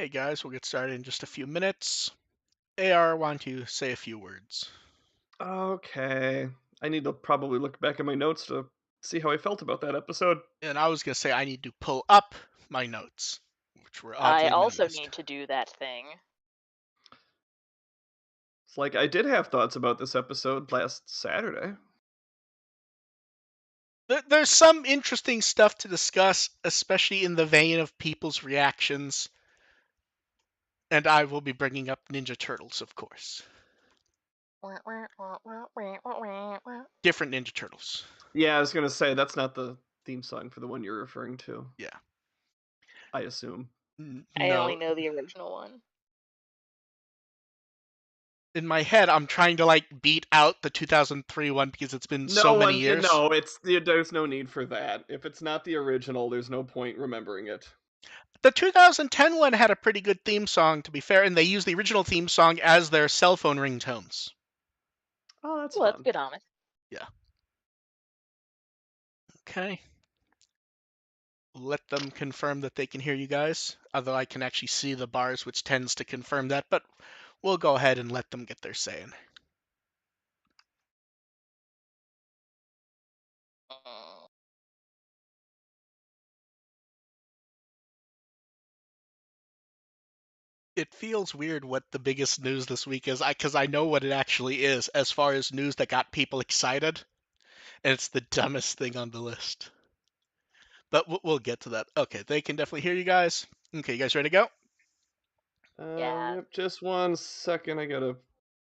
Hey guys, we'll get started in just a few minutes. AR, why don't you say a few words? Okay. I need to probably look back at my notes to see how I felt about that episode. And I was going to say I need to pull up my notes, which were I oddly also minimized. need to do that thing. It's like I did have thoughts about this episode last Saturday. There's some interesting stuff to discuss, especially in the vein of people's reactions. And I will be bringing up Ninja Turtles, of course. Different Ninja Turtles. Yeah, I was gonna say that's not the theme song for the one you're referring to. Yeah. I assume. I only No. know the original one. In my head, I'm trying to beat out the 2003 one because it's been so No many one years. no, there's no need for that. If it's not the original, there's no point remembering it. The 2010 one had a pretty good theme song, to be fair, and they used the original theme song as their cell phone ringtones. Oh, that's Well, that's fun. good on it. Yeah. Okay. Let them confirm that they can hear you guys, although I can actually see the bars, which tends to confirm that, but we'll go ahead and let them get their say in. Mm. It feels weird what the biggest news this week is, because I know what it actually is as far as news that got people excited, and it's the dumbest thing on the list. But we'll get to that. Okay, they can definitely hear you guys. Okay, you guys ready to go? Yeah. Yep, just one second. I gotta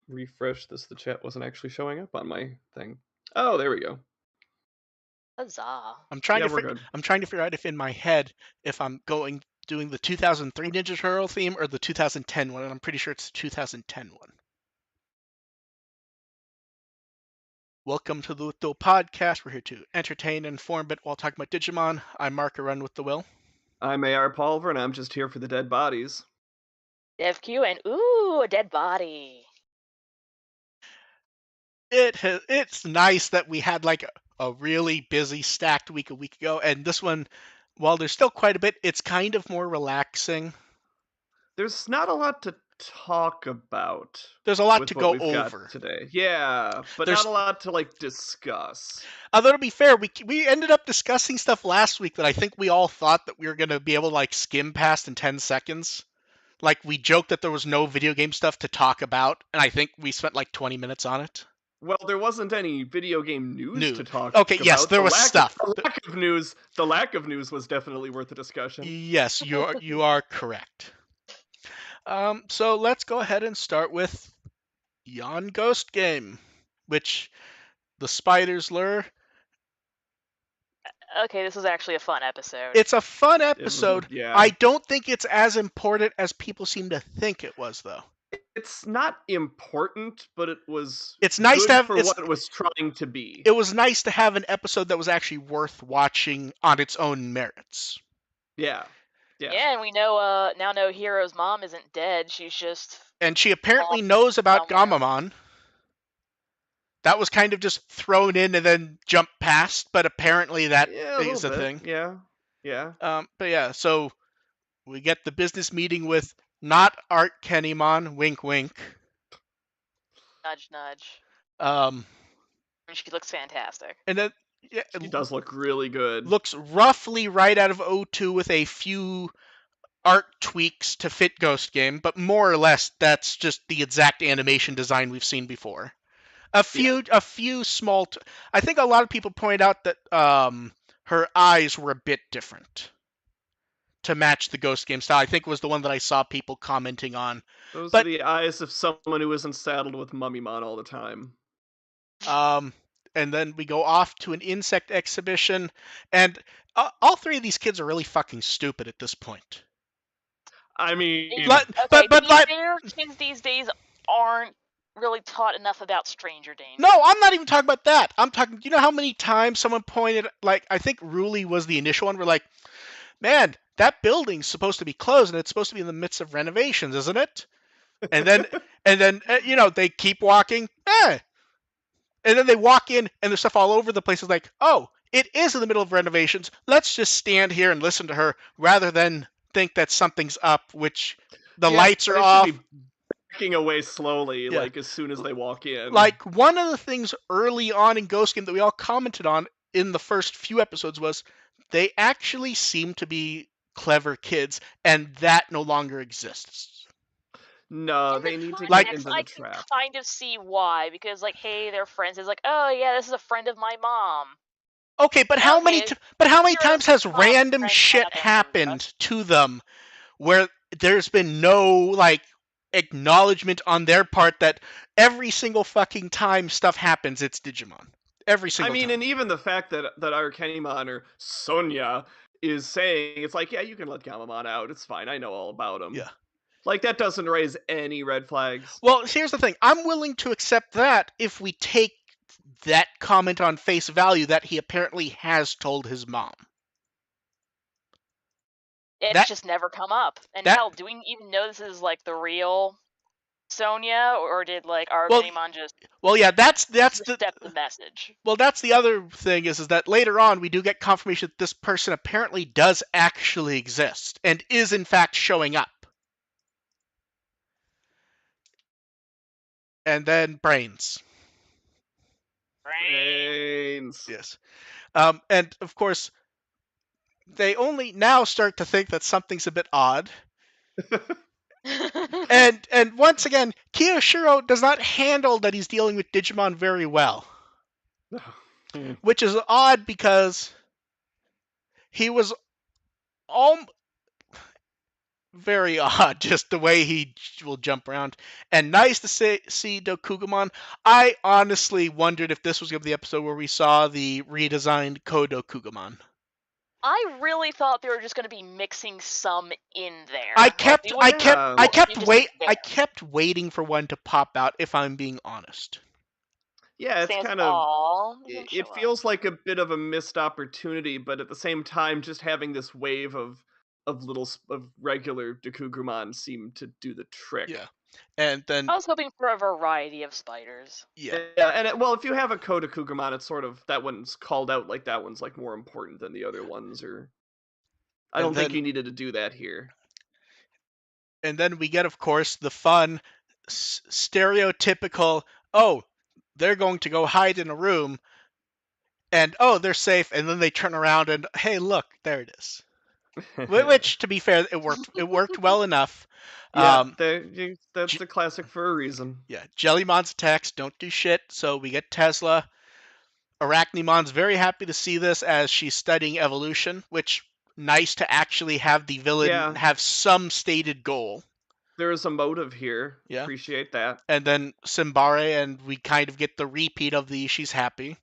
refresh this. The chat wasn't actually showing up on my thing. Oh, there we go. Huzzah. I'm trying Yeah, to we're good. I'm trying to figure out if in my head if I'm doing the 2003 Ninja Turtle theme or the 2010 one, and I'm pretty sure it's the 2010 one. Welcome to the Little Podcast. We're here to entertain and inform a bit while talking about Digimon. I'm Mark, a run with the will. I'm AR Pulver, and I'm just here for the dead bodies. FQ and ooh, a dead body. It's nice that we had a really busy stacked week a week ago, and this one, while there's still quite a bit, it's kind of more relaxing. There's not a lot to talk about There's a lot to with what go we've got over. today. Yeah, but not There's a lot to discuss. Although to be fair, we ended up discussing stuff last week that I think we all thought that we were gonna be able to skim past in 10 seconds. Like we joked that there was no video game stuff to talk about, and I think we spent 20 minutes on it. Well, there wasn't any video game news to talk Okay, yes, about. there was stuff. The lack of news was definitely worth a discussion. Yes, you are correct. So let's go ahead and start with Digimon Ghost Game, which the spiders lure. Okay, this was actually a fun episode. It's a fun episode. Yeah. I don't think it's as important as people seem to think it was, though. It's not important, but it was It's nice to good have for what it was trying to be. It was nice to have an episode that was actually worth watching on its own merits. Yeah. Yeah, and we know now know Hero's mom isn't dead. She's just And she apparently knows about somewhere. Gamamon. That was kind of just thrown in and then jumped past, but apparently that is a thing. Yeah. Yeah. But yeah, so we get the business meeting with not Art Kennymon, wink wink. Nudge, nudge. She looks fantastic. And then yeah, She does look really good. Looks roughly right out of O2 with a few art tweaks to fit Ghost Game, but more or less that's just the exact animation design we've seen before. A few small. I think a lot of people point out that her eyes were a bit different to match the Ghost Game style. I think was the one that I saw people commenting on. Those are the eyes of someone who isn't saddled with Mummymon all the time. And then we go off to an insect exhibition, and all three of these kids are really fucking stupid at this point. I mean, kids these days aren't really taught enough about stranger danger. No, I'm not even talking about that. I'm talking. You know how many times someone pointed, I think Ruli was the initial one. We're like, man, that building's supposed to be closed and it's supposed to be in the midst of renovations, isn't it? And then, they keep walking. And then they walk in and there's stuff all over the place. It's like, oh, it is in the middle of renovations. Let's just stand here and listen to her rather than think that something's up, which the Yeah, lights are they should off. be backing away slowly, Yeah. like as soon as they walk in. Like, one of the things early on in Ghost Game that we all commented on in the first few episodes was they actually seem to be clever kids, and that no longer exists. No, In they the need to Like- get context, into I the can trap. kind of see why, because like, hey, they're friends. It's like, oh yeah, this is a friend of my mom. Okay, but how many Okay, times Hero's has mom's random friend shit had a happened to them where there's been no, like, acknowledgement on their part that every single fucking time stuff happens, it's Digimon. Every single time. And even the fact that our Kenimon or Sonya is saying, it's like, yeah, you can let Gamamon out. It's fine. I know all about him. Yeah. Like, that doesn't raise any red flags. Well, here's the thing. I'm willing to accept that if we take that comment on face value that he apparently has told his mom. It's just never come up. And that- hell, do we even know this is like the real Sonya, or did like our Well, Kenimon just Well, yeah, that's step the message? Well, that's the other thing is that later on we do get confirmation that this person apparently does actually exist and is in fact showing up. And then brains. Brains. Yes. And of course, they only now start to think that something's a bit odd. And once again, Kiyoshiro does not handle that he's dealing with Digimon very well. Which is odd because he was very odd, just the way he will jump around. And nice to see Dokugumon. I honestly wondered if this was going to be the episode where we saw the redesigned Kodokugumon. I really thought they were just going to be mixing some in there. I kept there. waiting for one to pop out, if I'm being honest. Yeah, it's Sans kind of. all, they didn't It show feels like a bit of a missed opportunity, but at the same time, just having this wave of regular Dokugumon seemed to do the trick. Yeah, and then I was hoping for a variety of spiders. Yeah, and well, if you have a Kodokugumon, it's sort of that one's called out like that one's like more important than the other ones, or I don't think you needed to do that here. And then we get, of course, the fun, stereotypical, oh, they're going to go hide in a room, and oh, they're safe, and then they turn around and, hey, look, there it is. Which, to be fair, it worked well enough. Yeah, that's a classic for a reason. Yeah, Jellymon's attacks don't do shit, so we get Tesla. Arachnimon's very happy to see this as she's studying evolution, which, nice to actually have the villain have some stated goal. There is a motive here. Yeah. Appreciate that. And then Simbare, and we kind of get the repeat of the she's happy.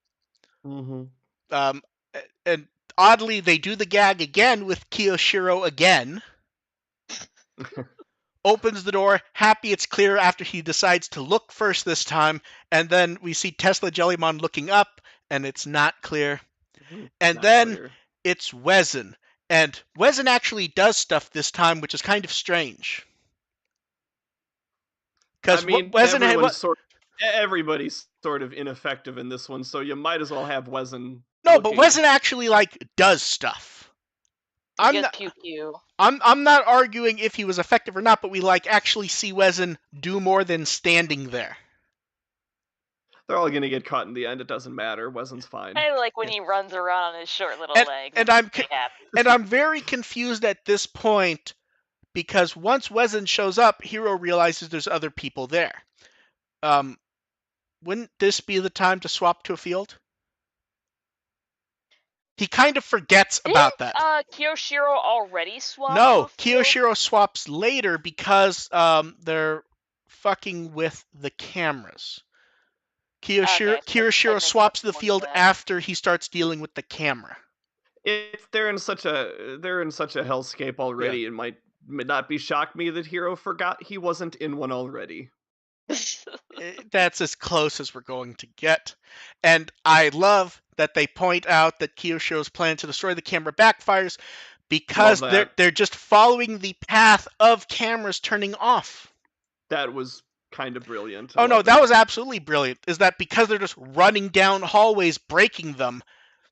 Mm-hmm. And oddly, they do the gag again with Kiyoshiro again. Opens the door, happy it's clear after he decides to look first this time, and then we see Tesla Jellymon looking up, and it's not clear. And then it's Wezen. And Wezen actually does stuff this time, which is kind of strange. Because everybody's sort of ineffective in this one, so you might as well have Wezen. No, but Wezen actually does stuff. I'm not arguing if he was effective or not, but we actually see Wezen do more than standing there. They're all gonna get caught in the end. It doesn't matter. Wezen's fine. I like when he runs around on his short little legs. And I'm very confused at this point because once Wezen shows up, Hiro realizes there's other people there. Wouldn't this be the time to swap to a field? He kind of forgets about that. Kiyoshiro already swapped? No, Kiyoshiro swaps later because they're fucking with the cameras. Kiyoshiro swaps the field after he starts dealing with the camera. They're in such a hellscape already. Yeah. It might not be shocked me that Hiro forgot he wasn't in one already. That's as close as we're going to get. And I love that they point out that Kiyoshiro's plan to destroy the camera backfires because they're just following the path of cameras turning off. That was kind of brilliant. Oh no, that was absolutely brilliant. Is that because they're just running down hallways, breaking them,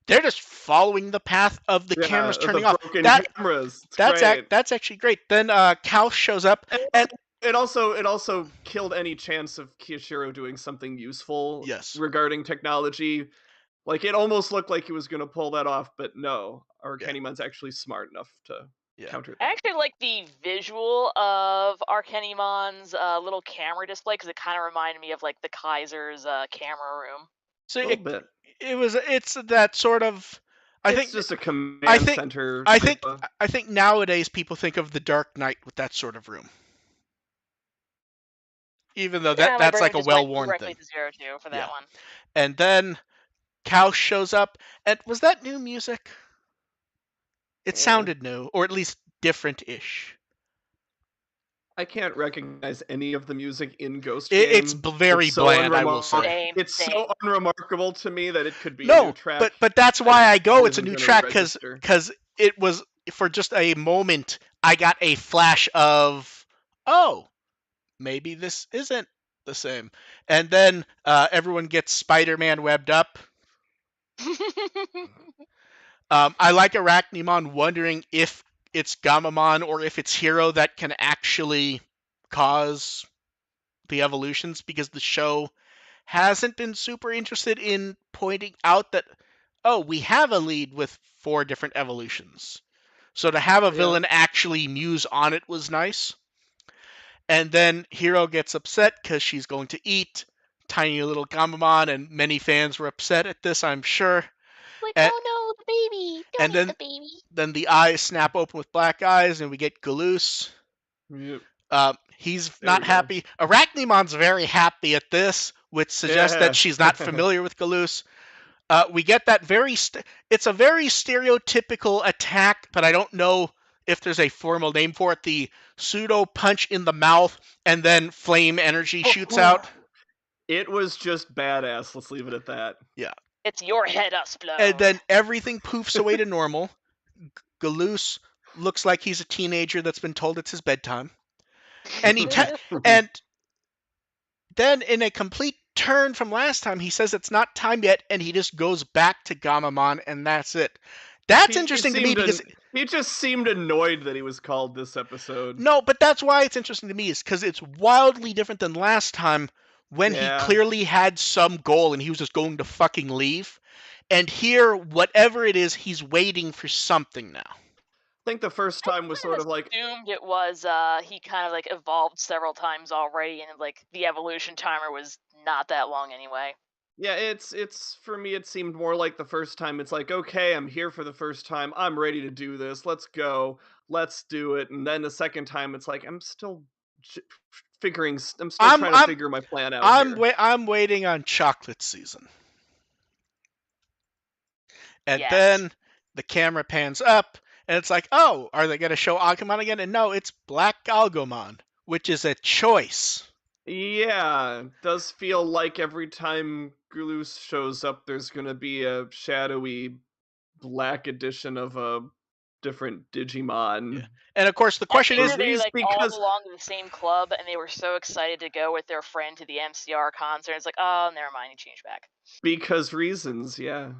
They're just following the path of the cameras Yeah, the turning off. broken cameras. It's great. That's actually great. Then Cal shows up, and It also killed any chance of Kishiro doing something useful yes, regarding technology. Like it almost looked like he was going to pull that off, but no. yeah, Arcanimon's actually smart enough to yeah. counter I that. actually like the visual of Arcanimon's little camera display because it kind of reminded me of like the Kaiser's camera room. So A little bit. it's that sort of. I It's think just a I command think center I type think of. I think nowadays people think of the Dark Knight with that sort of room, even though Yeah, my that's like brain a just went well-worn directly thing. to Zero Two for Yeah. that one. And then Cal shows up, and was that new music? It Eh, sounded new, or at least different-ish. I can't recognize any of the music in Ghost It's Game. very It's so bland, I will say. It's Same. so unremarkable to me that it could be a new No, track but that's that why I go. isn't It's a even new going to track register. because it was for just a moment. I got a flash of, oh, maybe this isn't the same. And then everyone gets Spider-Man webbed up. I like Arachnimon wondering if it's Gamamon or if it's Hero that can actually cause the evolutions, because the show hasn't been super interested in pointing out that, oh, we have a lead with 4 different evolutions. So to have a Yeah. villain actually muse on it was nice. And then Hero gets upset because she's going to eat tiny little Gamamon, and many fans were upset at this, I'm sure. Like, And, oh no, the baby! Don't and eat the baby. then the eyes snap open with black eyes, and we get Galoose. Yep. He's There we not go. happy. Arachnimon's very happy at this, which suggests that Yeah. she's not familiar with Galoose. We get that it's a very stereotypical attack, but I don't know if there's a formal name for it. The pseudo punch in the mouth and then flame energy shoots out. It was just badass. Let's leave it at that. Yeah. It's your head explode. And then everything poofs away to normal. Galoose looks like he's a teenager that's been told it's his bedtime. And and then in a complete turn from last time, he says it's not time yet, and he just goes back to Gamamon, and that's it. That's interesting to me because he just seemed annoyed that he was called this episode. no, but that's why it's interesting to me is because it's wildly different than last time when he clearly had some goal and he was just going to fucking leave. And here, whatever it is, he's waiting for something now. I think the first time was sort of like assumed it was he kind of like evolved several times already, and like the evolution timer was not that long anyway. yeah, it's for me it seemed more like the first time it's like, okay, I'm here for the first time. I'm ready to do this. Let's go. Let's do it. And then the second time it's like I'm still figuring I'm still trying to figure my plan out here. I'm waiting on chocolate season. And Yes. then the camera pans up, and it's like, oh, are they going to show Agumon again? And no, it's Black Agumon, which is a choice. Yeah, does feel like every time Gulus shows up, there's gonna be a shadowy black edition of a different Digimon. Yeah. And of course, the question is, they like all because belong to the same club, and they were so excited to go with their friend to the MCR concert. It's like, oh, never mind, he changed back. because reasons, yeah.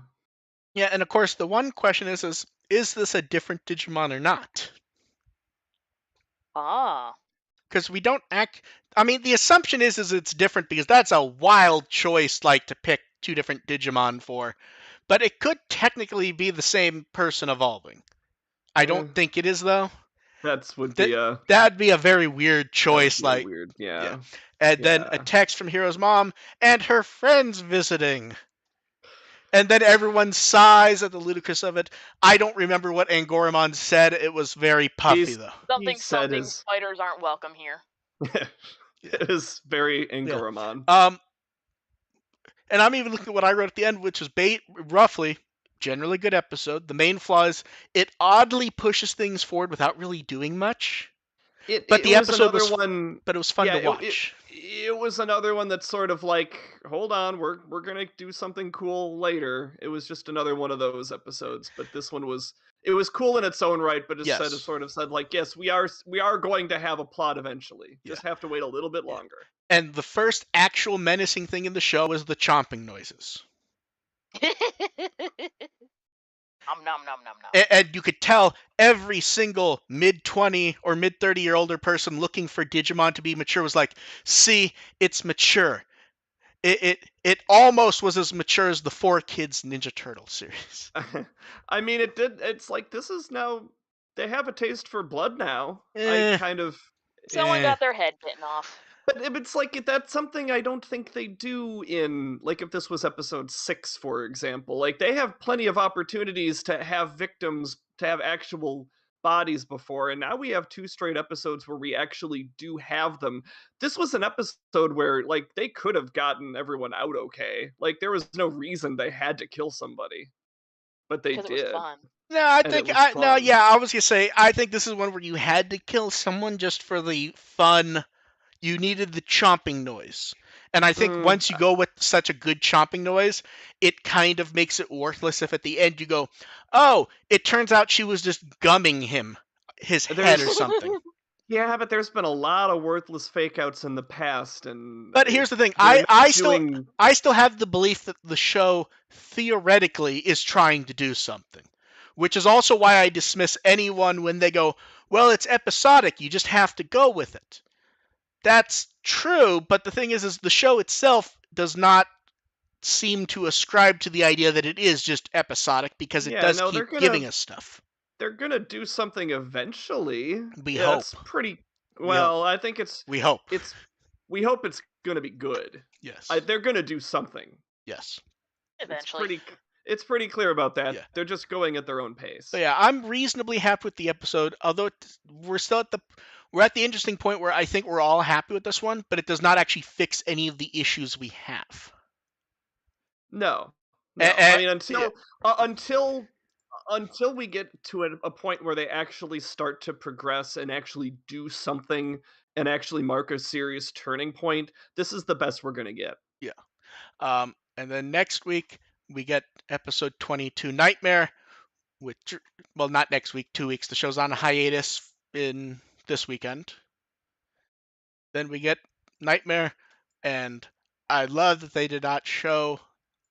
Yeah, and of course, the one question is this a different Digimon or not? Ah. Because we don't I mean, the assumption is it's different because that's a wild choice, like to pick 2 different Digimon for. But it could technically be the same person evolving. I don't think it is, though. That'd be a very weird choice. Like, weird, yeah. And then a text from Hero's mom and her friends visiting. And then everyone sighs at the ludicrous of it. I don't remember what Angoramon said. It was very puffy, though. Something spiders aren't welcome here. It is very Angoramon. And I'm even looking at what I wrote at the end, which is roughly generally good episode. The main flaw is it oddly pushes things forward without really doing much. But the episode was fun to watch. It was another one that's sort of like, hold on, we're gonna do something cool later. It was just another one of those episodes, but this one was cool in its own right, but it sort of said like, yes, we are going to have a plot eventually. Just have to wait a little bit longer. And the first actual menacing thing in the show is the chomping noises. Nom nom nom nom. And you could tell every single mid-20 or mid-30 year older person looking for Digimon to be mature was like, see, it's mature. It almost was as mature as the 4Kids Ninja Turtle series. I mean, it did. It's like this is now. They have a taste for blood now. I Eh, kind of. Someone eh. got their head bitten off. But it's like that's something I don't think they do in like if this was episode 6, for example. Like they have plenty of opportunities to have victims to have actual bodies before, and now we have 2 straight episodes where we actually do have them. This was an episode where like they could have gotten everyone out okay. Like there was no reason they had to kill somebody, but they Because it was did, fun. No, I and it think was no, fun. yeah, I was gonna say I think this is one where you had to kill someone just for the fun. You needed the chomping noise. And I think Mm, once you go with such a good chomping noise, it kind of makes it worthless if at the end you go, oh, it turns out she was just gumming him, his head or there's something. Yeah, but there's been a lot of worthless fake outs in the past, and But here's the thing, they're I not still doing. I still have the belief that the show theoretically is trying to do something. Which is also why I dismiss anyone when they go, well, it's episodic, you just have to go with it. That's true, but the thing is the show itself does not seem to ascribe to the idea that it is just episodic because it Yeah, does no, keep giving us stuff. they're gonna do something eventually. We Yeah, that's hope. pretty. We hope. Well, I think We hope. it's we hope it's gonna be good. Yes. They're gonna do something. Yes. It's Eventually. pretty. It's pretty clear about that. Yeah. They're just going at their own pace. So yeah, I'm reasonably happy with the episode, although we're still at the interesting point where I think we're all happy with this one, but it does not actually fix any of the issues we have. No, no. I Eh, mean, yeah. until we get to a point where they actually start to progress and actually do something and actually mark a serious turning point, this is the best we're gonna get. Yeah. And then next week we get episode 22, Nightmare, which, well, not next week, 2 weeks. The show's on a hiatus in this weekend. Then we get Nightmare, and I love that they did not show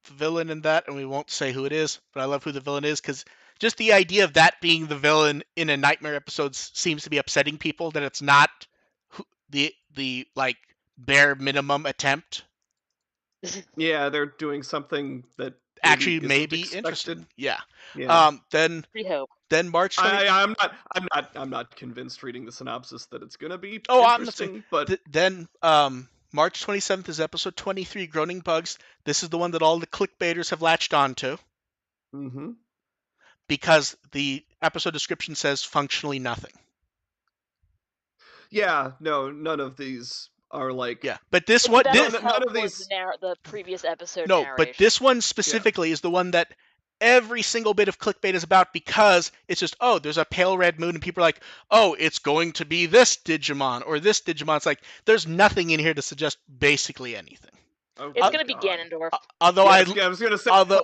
the villain in that, and we won't say who it is, but I love who the villain is because just the idea of that being the villain in a Nightmare episode seems to be upsetting people. That it's not the like bare minimum attempt. Yeah, they're doing something that Actually, isn't may be expected. interesting. Yeah. Yeah. Then We hope. March 20. I'm not convinced reading the synopsis that it's gonna be Oh, I'm not saying. interesting, but Then March 27th is episode 23, Groaning Bugs. This is the one that all the clickbaiters have latched onto mhm. because the episode description says functionally nothing. Yeah, no, none of these are like. Yeah, but this It's one, about as none helpful of as these. the previous episode no, but narration. this one specifically is the one that every single bit of clickbait is about because it's just, oh, there's a pale red moon, and people are like, oh, it's going to be this Digimon or this Digimon. It's like there's nothing in here to suggest basically anything. Oh, It's good gonna be God. Ganondorf. Although I was gonna say although-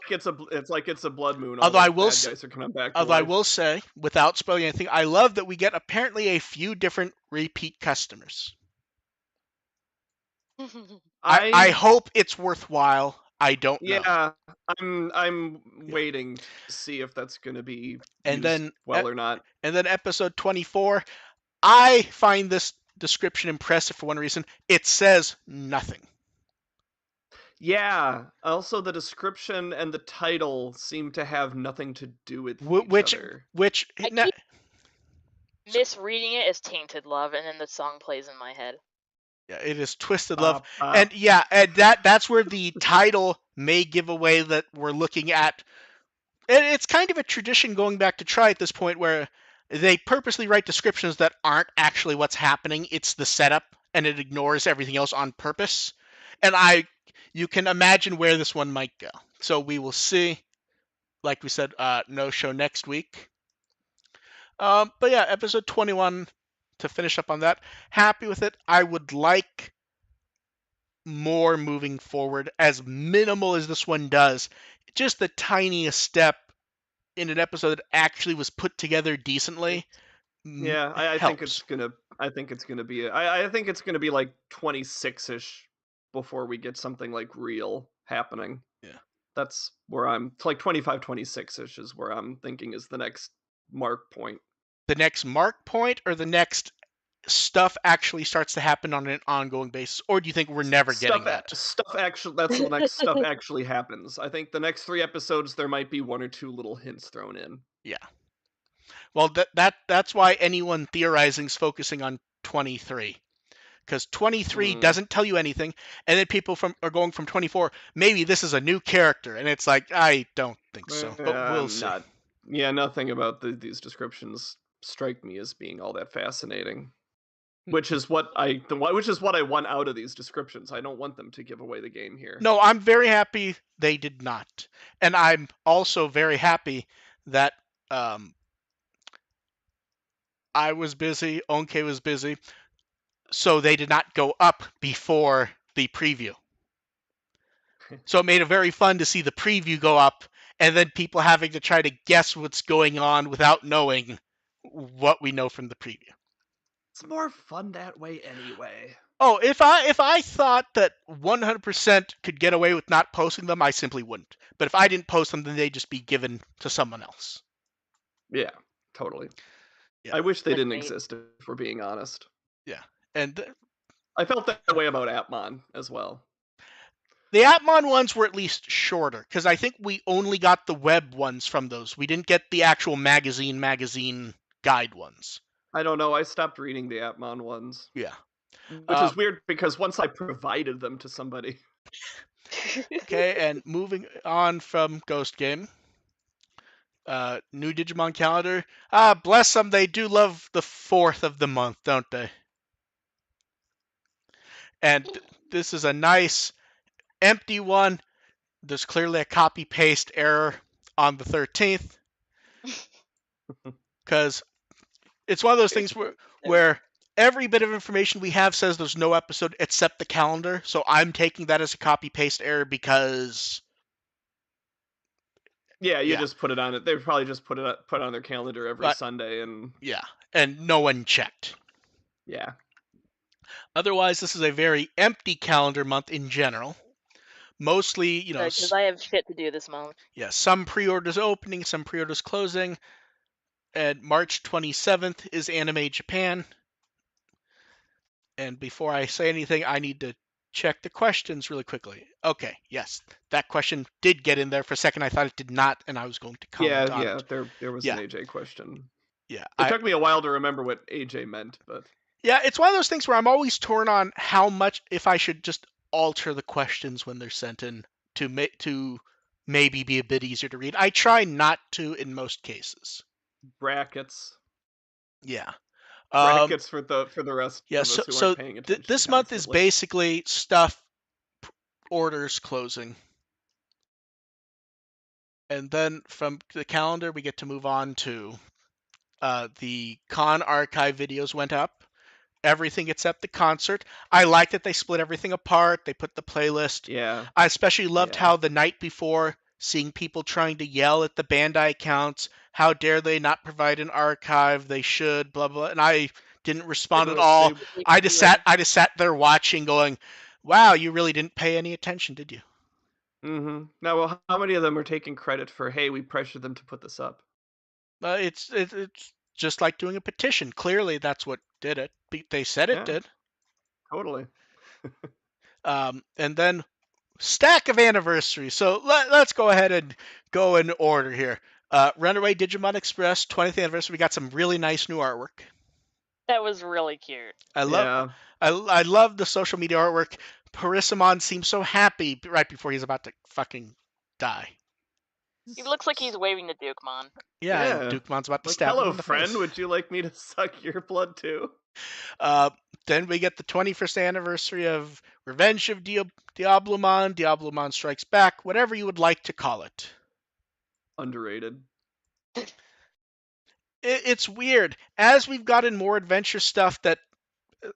it's like it's a blood moon. although All I the will bad s- guys are coming back to Although I life. will say, without spoiling anything, I love that we get apparently a few different repeat customers. I hope it's worthwhile. I don't know. Yeah, I'm Yeah. waiting to see if that's gonna be And used then well or not. And then episode 24, I find this description impressive for one reason. It says nothing. Yeah. Also, the description and the title seem to have nothing to do with each other. I keep misreading it as Tainted Love, and then the song plays in my head. Yeah, it is Twisted Love. Bop, bop. And yeah, and that's where the title may give away that we're looking at. And it's kind of a tradition going back to Try at this point where they purposely write descriptions that aren't actually what's happening. It's the setup, and it ignores everything else on purpose. And you can imagine where this one might go. So we will see. Like we said, no show next week. But yeah, episode 21 to finish up on that. Happy with it. I would like more moving forward, as minimal as this one does. Just the tiniest step in an episode that actually was put together decently. Yeah, I think it's gonna. I think it's gonna be. I think it's gonna be like 26ish before we get something like real happening. Yeah. That's where I'm like 25, 26-ish is where I'm thinking is the next mark point. The next mark point, or the next stuff actually starts to happen on an ongoing basis, or do you think we're never getting that? Stuff actually, that's the next stuff actually happens. I think the next 3 episodes there might be 1 or 2 little hints thrown in. Yeah. Well, that's why anyone theorizing is focusing on 23. Because 23 doesn't tell you anything, and then people are going from 24, maybe this is a new character, and it's like, I don't think so, but we'll see. Nothing about these descriptions strike me as being all that fascinating. Which is what I want out of these descriptions. I don't want them to give away the game here. No, I'm very happy they did not. And I'm also very happy that I was busy, Onke was busy, so they did not go up before the preview. So it made it very fun to see the preview go up, and then people having to try to guess what's going on without knowing what we know from the preview. It's more fun that way anyway. Oh, if I thought that 100% could get away with not posting them, I simply wouldn't. But if I didn't post them, then they'd just be given to someone else. Yeah, totally. Yeah. I wish they didn't exist, if we're being honest. Yeah, and I felt that way about Atmon as well. The Atmon ones were at least shorter, because I think we only got the web ones from those. We didn't get the actual magazine guide ones. I don't know. I stopped reading the Atmon ones. Yeah. Which is weird, because once I provided them to somebody. Okay, and moving on from Ghost Game. New Digimon calendar. Bless them, they do love the 4th of the month, don't they? And this is a nice empty one. There's clearly a copy-paste error on the 13th. Because it's one of those things where every bit of information we have says there's no episode except the calendar. So I'm taking that as a copy-paste error because... Yeah, just put it on it. They probably just put on their calendar every Sunday, and... Yeah, and no one checked. Yeah. Otherwise, this is a very empty calendar month in general. Mostly, because I have shit to do this month. Yeah, some pre-orders opening, some pre-orders closing. And March 27th is Anime Japan. And before I say anything, I need to check the questions really quickly. Okay, yes, that question did get in there. For a second, I thought it did not, and I was going to comment on it. There was an AJ question. Yeah, it took me a while to remember what AJ meant, but... Yeah, it's one of those things where I'm always torn on how much, if I should just alter the questions when they're sent in to maybe be a bit easier to read. I try not to in most cases. Brackets. Yeah. Brackets for the rest of us who aren't paying attention. This month is basically stuff orders closing. And then from the calendar, we get to move on to the con archive videos went up. Everything except the concert. I like that they split everything apart. They put the playlist. Yeah. I especially loved how the night before, seeing people trying to yell at the Bandai accounts, how dare they not provide an archive? They should, blah blah. And I didn't respond at all. I just sat there watching, going, "Wow, you really didn't pay any attention, did you?" Mm-hmm. Now, well, how many of them are taking credit for, hey, we pressured them to put this up? It's just like doing a petition. Clearly, that's what did it. They said it did. Totally. And then stack of anniversaries. So let's go ahead and go in order here. Runaway Digimon Express 20th anniversary. We got some really nice new artwork. That was really cute. I love the social media artwork. Parissimon seems so happy right before he's about to fucking die. He looks like he's waving to Dukemon. Yeah. And Dukemon's about to stab him in the friend, face. would you like me to suck your blood too? Then we get the 21st anniversary of Revenge of Diablomon, Diablomon Strikes Back, whatever you would like to call it. Underrated. It's weird. As we've gotten more adventure stuff that,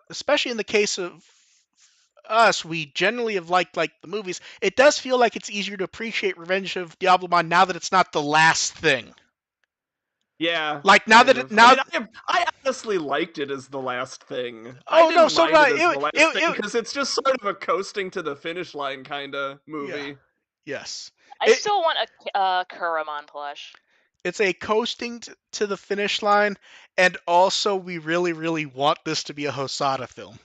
especially in the case of us, we generally have liked like the movies, it does feel like it's easier to appreciate Revenge of Diablomon now that it's not the last thing. Yeah. Like now that I honestly liked it as the last thing. So because it's just sort of a coasting to the finish line kind of movie. Yes. I It, still want a Kuramon plush. it's a coasting to the finish line, and also we really, really want this to be a Hosada film.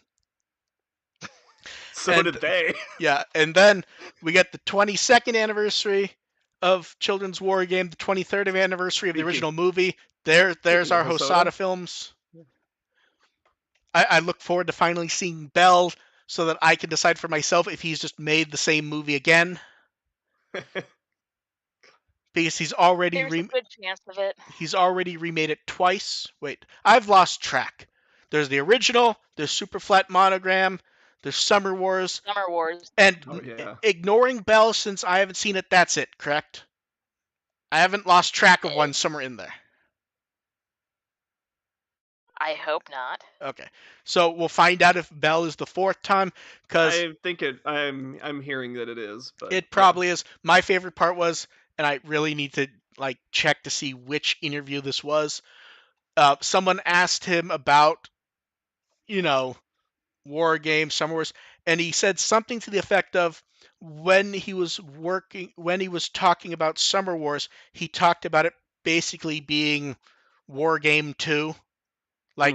So And did they. yeah, and then we get the 22nd anniversary of Children's War Game, the 23rd anniversary of the original movie. There's Speaking our of Hosada films. I look forward to finally seeing Bell so that I can decide for myself if he's just made the same movie again. Because There's a good chance of it. he's already remade it twice. Wait, I've lost track. There's the original, there's Super Flat Monogram, there's Summer Wars, Summer Wars. and Oh yeah. ignoring Bell since I haven't seen it, that's it, correct? I haven't lost track of one somewhere in there. I hope not. Okay, so we'll find out if Bell is the fourth time, because I think I'm hearing that it is, but it probably is. My favorite part was, and I really need to check to see which interview this was. Someone asked him about, War Game, Summer Wars, and he said something to the effect of when he was talking about Summer Wars, he talked about it basically being War Game 2,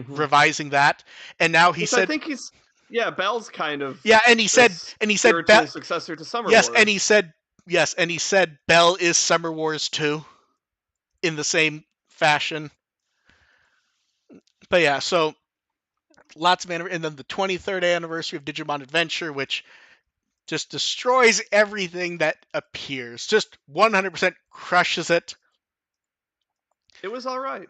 revising that. And now he said, I think Bell's kind of and he said spiritual successor to Summer Wars. and he said Bell is Summer Wars 2 in the same fashion. But yeah, so lots of and then the 23rd anniversary of Digimon Adventure, which just destroys everything that appears. Just 100% crushes it. It was all right.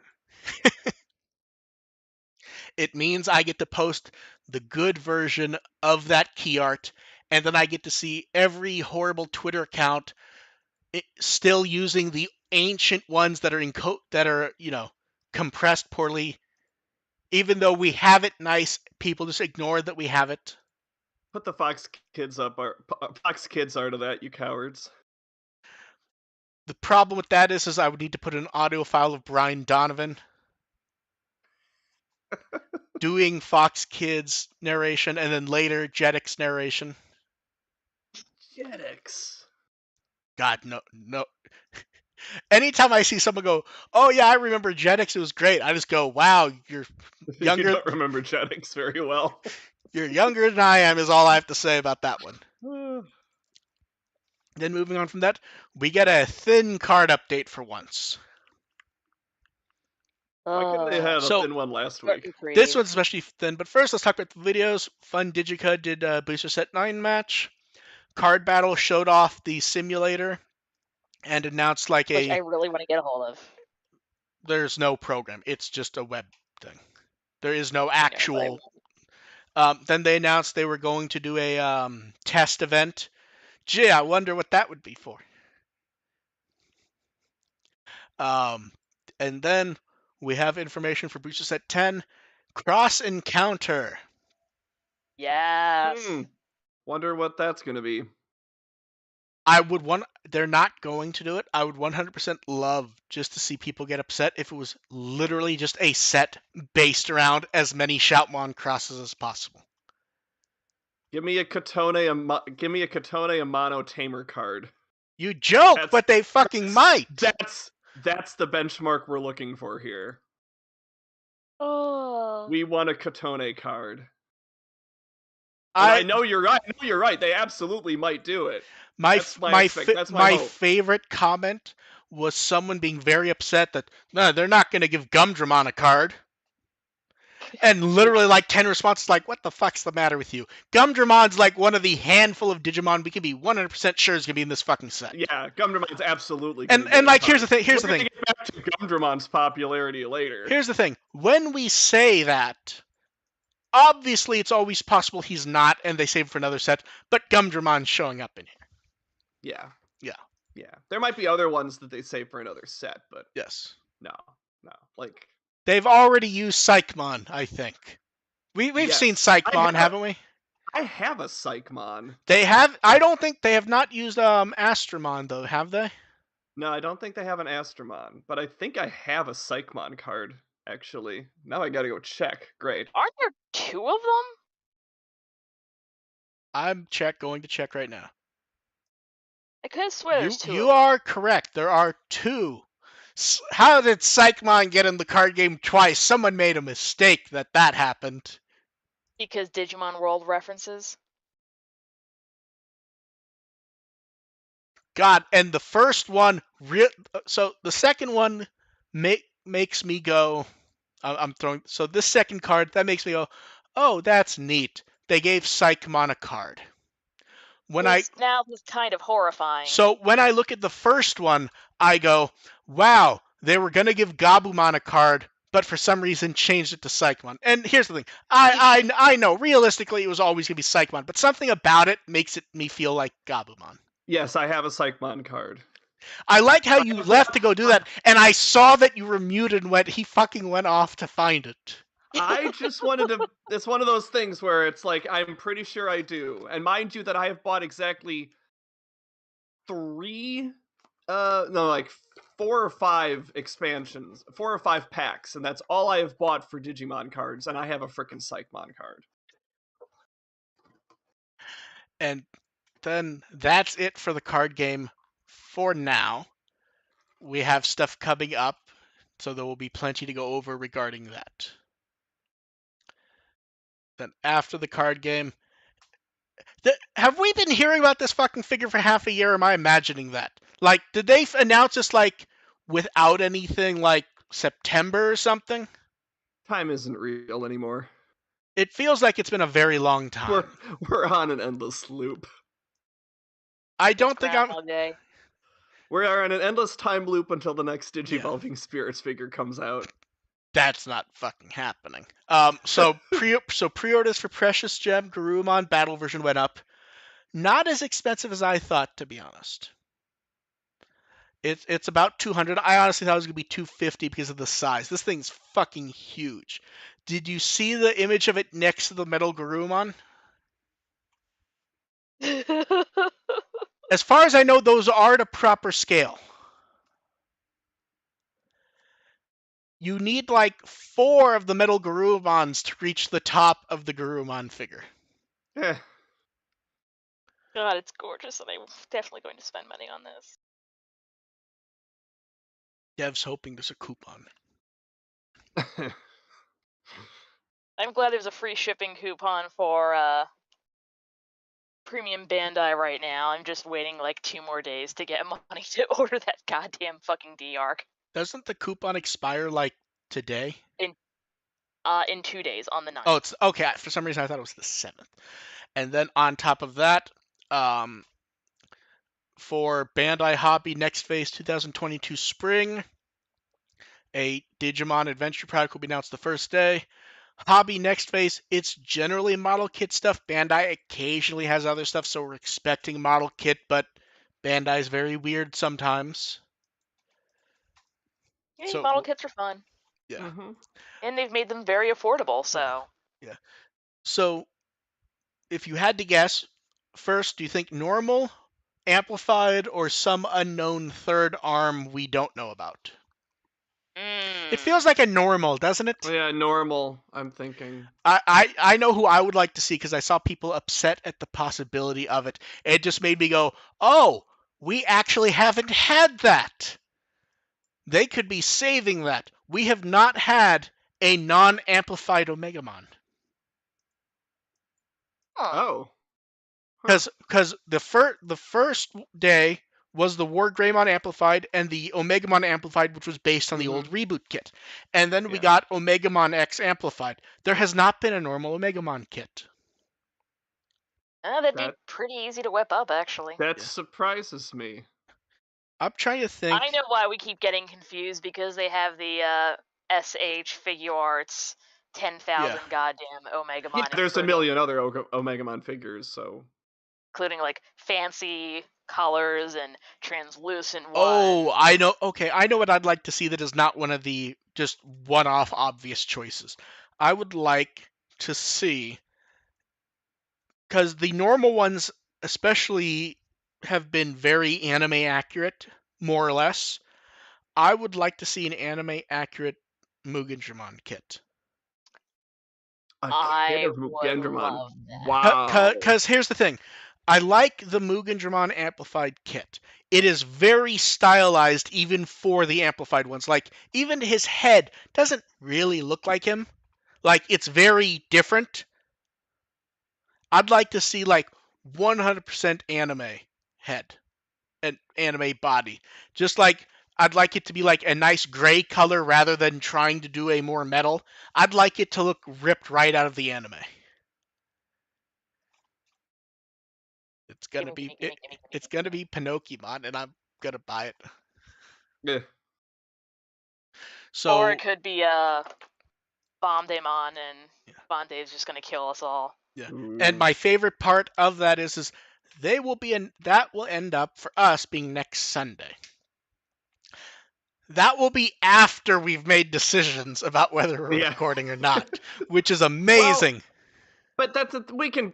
It means I get to post the good version of that key art, and then I get to see every horrible Twitter account still using the ancient ones that are compressed poorly. Even though we have it nice, people just ignore that we have it. Put the Fox Kids art of that, you cowards. The problem with that is I would need to put an audio file of Brian Donovan doing Fox Kids narration, and then later Jetix narration. Jetix. God, no. Anytime I see someone go, "Oh yeah, I remember Jetix. It was great," I just go, "Wow, you're younger." You don't remember Jetix very well. You're younger than I am, is all I have to say about that one. Then moving on from that, we get a thin card update for once. Why couldn't they have a thin one last week? This one's especially thin, but first let's talk about the videos. Fun Digica did a Booster Set 9 match. Card Battle showed off the simulator and announced which I really want to get a hold of. There's no program. It's just a web thing. There is no actual. Then they announced they were going to do a test event. Gee, I wonder what that would be for. And then we have information for Booster Set 10. Cross Encounter. Yes. Wonder what that's going to be. They're not going to do it. I would 100% love just to see people get upset if it was literally just a set based around as many Shoutmon crosses as possible. Give me a Katone Amano Tamer card. You joke, but they fucking might. That's the benchmark we're looking for here. Oh. We want a Katone card. I know you're right. They absolutely might do it. My favorite comment was someone being very upset that no, they're not going to give Gumdramon a card. And literally 10 responses what the fuck's the matter with you? Gumdramon's one of the handful of Digimon we can be 100% sure is going to be in this fucking set. Yeah, Gumdramon's absolutely and here's the thing. We're going to get back to Gumdramon's popularity later. Here's the thing. When we say that, obviously it's always possible he's not and they save him for another set, but Gumdramon's showing up in here. Yeah. There might be other ones that they save for another set, but yes. No. They've already used Psychmon, I think. We've seen Psychmon, haven't we? I have a Psychmon. They have. I don't think they have not used Astromon though, have they? No, I don't think they have an Astromon, but I think I have a Psychmon card. Actually, now I gotta go check. Great. Aren't there 2 of them? I'm going to check right now. I could have swear there's two You of them. are correct. There are two. How did Psychmon get in the card game twice? Someone made a mistake that happened. Because Digimon World references. God, and the first one, so the second one makes me go, I'm throwing, so this second card, that makes me go, oh, that's neat. They gave Psychmon a card. Now it's kind of horrifying. So when I look at the first one, I go, wow, they were going to give Gabumon a card, but for some reason changed it to Psychmon. And here's the thing. I know, realistically, it was always going to be Psychmon, but something about it makes me feel like Gabumon. Yes, I have a Psychmon card. I like how you left to go do that, and I saw that you were muted and he fucking went off to find it. I just wanted to. It's one of those things where it's like, I'm pretty sure I do. And mind you, that I have bought exactly 4 or 5 expansions, 4 or 5 packs, and that's all I have bought for Digimon cards, and I have a frickin' Psychmon card. And then that's it for the card game for now. We have stuff coming up, so there will be plenty to go over regarding that. Then after the card game, have we been hearing about this fucking figure for half a year? Or am I imagining that? Like, did they announce this like without anything like September or something? Time isn't real anymore. It feels like it's been a very long time. We're on an endless loop. I don't think Day. We are in an endless time loop until the next Digivolving Spirits figure comes out. That's not fucking happening. So pre-orders for Precious Gem Garurumon Battle version went up. Not as expensive as I thought, to be honest. It's about 200. I honestly thought it was gonna be 250 because of the size. This thing's fucking huge. Did you see the image of it next to the Metal Garurumon? As far as I know, those are to proper scale. You need like 4 of the Metal Garurumons to reach the top of the Garurumon figure. Eh. God, it's gorgeous, and I'm definitely going to spend money on this. Dev's hoping there's a coupon. I'm glad there's a free shipping coupon for Premium Bandai right now. I'm just waiting like 2 more days to get money to order that goddamn fucking D-Arc. Doesn't the coupon expire like today? In 2 days, on the 9th. Oh, it's okay. For some reason, I thought it was the 7th. And then on top of that, for Bandai Hobby Next Phase 2022 Spring, a Digimon Adventure product will be announced the first day. Hobby Next Phase, it's generally model kit stuff. Bandai occasionally has other stuff, so we're expecting model kit, but Bandai's very weird sometimes. Yeah, so, model kits are fun. Yeah. Mm-hmm. And they've made them very affordable, so. Yeah. So, if you had to guess, first, do you think normal, amplified, or some unknown third arm we don't know about? It feels like a normal, doesn't it? Yeah, normal, I'm thinking. I know who I would like to see because I saw people upset at the possibility of it. It just made me go, oh, we actually haven't had that. They could be saving that. We have not had a non-amplified Omegamon. Oh. Because the first day was the War Greymon Amplified and the Omegamon Amplified, which was based on the old reboot kit. And then we got Omegamon X Amplified. There has not been a normal Omegamon kit. That'd be pretty easy to whip up, actually. That surprises me. I'm trying to think. I know why we keep getting confused, because they have the SH Figure Arts 10,000 goddamn Omegamon. Yeah, there's a million other Omegamon figures, so. Including like fancy colors and translucent ones. Oh, I know. Okay, I know what I'd like to see that is not one of the just one-off obvious choices. I would like to see, because the normal ones especially have been very anime accurate, more or less. I would like to see an anime accurate Mugenjamon kit. I would love that. Wow. Because here's the thing. I like the Mugen Dramon Amplified kit. It is very stylized even for the amplified ones. Like, even his head doesn't really look like him. Like, it's very different. I'd like to see, like, 100% anime head and anime body. Just like, I'd like it to be, like, a nice gray color rather than trying to do a more metal. I'd like it to look ripped right out of the anime. It's gonna Gimme, be gimme, gimme, gimme, it's gimme, gonna gimme. be Pinocchimon, and I'm gonna buy it. Yeah. So, Or it could be Bomdaemon, and yeah. Bondae's just gonna kill us all. Yeah. Ooh. And my favorite part of that is they will be that will end up for us being next Sunday. That will be after we've made decisions about whether we're recording or not, which is amazing. Well, but we can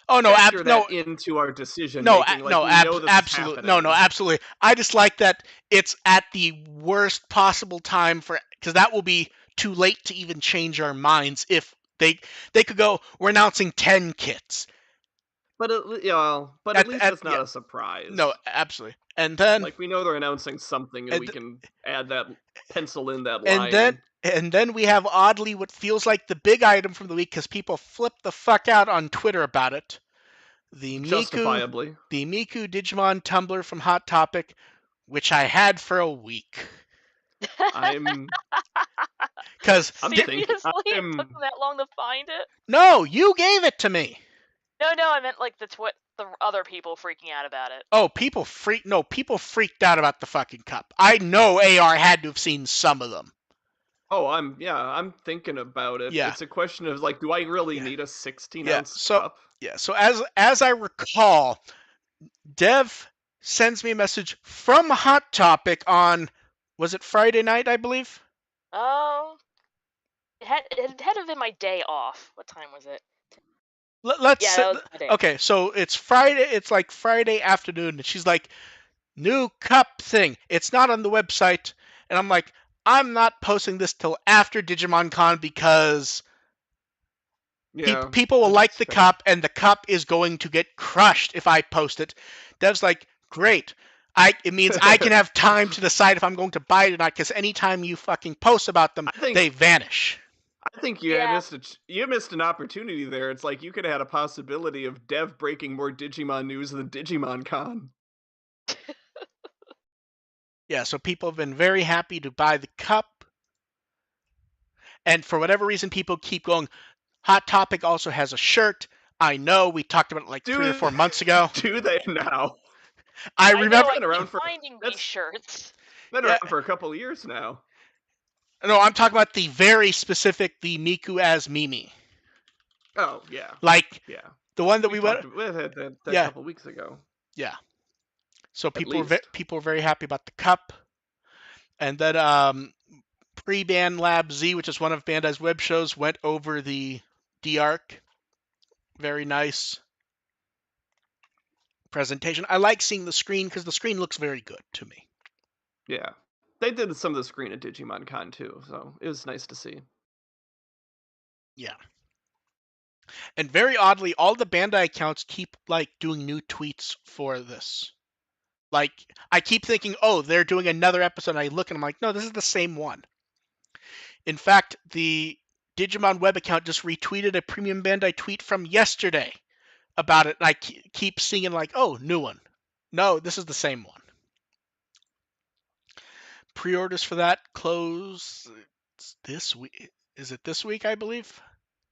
Oh no, factor that into our decision making. Like, we know this is happening. No, absolutely. I just like that it's at the worst possible time because that will be too late to even change our minds if they could go, we're announcing 10 kits. But at least it's not a surprise. No, absolutely. And then, like, we know they're announcing something, and we can add that, pencil in that line. And then we have oddly what feels like the big item from the week because people flip the fuck out on Twitter about it. Justifiably. The Miku Digimon Tumblr from Hot Topic, which I had for a week. I'm Seriously, it took them that long to find it? No, you gave it to me. No, I meant like the other people freaking out about it. Oh, people freaked out about the fucking cup. I know AR had to have seen some of them. Oh, I'm thinking about it. Yeah. It's a question of, like, do I really need a 16-ounce cup? Yeah, so as I recall, Dev sends me a message from Hot Topic on, was it Friday night, I believe? Oh, it had to have been my day off. What time was it? Let's that was my day. Okay, so it's Friday. It's like Friday afternoon, and she's like, "New cup thing. It's not on the website." And I'm like, "I'm not posting this till after Digimon Con because people will like the cup, and the cup is going to get crushed if I post it." Dev's like, "Great. It means I can have time to decide if I'm going to buy it or not, because anytime you fucking post about them, they vanish." I think you missed an opportunity there. It's like you could have had a possibility of Dev breaking more Digimon news than Digimon Con. Yeah, so people have been very happy to buy the cup. And for whatever reason, people keep going, Hot Topic also has a shirt. I know, we talked about it like 3 or 4 months ago. Do they now? I remember. I keep finding these shirts. Been around for a couple of years now. No, I'm talking about the very specific, the Miku as Mimi. Oh, yeah. Like, yeah. The one that we went that couple weeks ago. Yeah. So people were very happy about the cup. And then Pre-Band Lab Z, which is one of Bandai's web shows, went over the D-Arc. Very nice presentation. I like seeing the screen because the screen looks very good to me. Yeah. They did some of the screen at Digimon Con too, so it was nice to see. Yeah. And very oddly, all the Bandai accounts keep like doing new tweets for this. Like, I keep thinking, oh, they're doing another episode. And I look and I'm like, no, this is the same one. In fact, the Digimon web account just retweeted a Premium Bandai tweet from yesterday about it. And I keep seeing it like, oh, new one. No, this is the same one. Pre-orders for that close this week. Is it this week, I believe?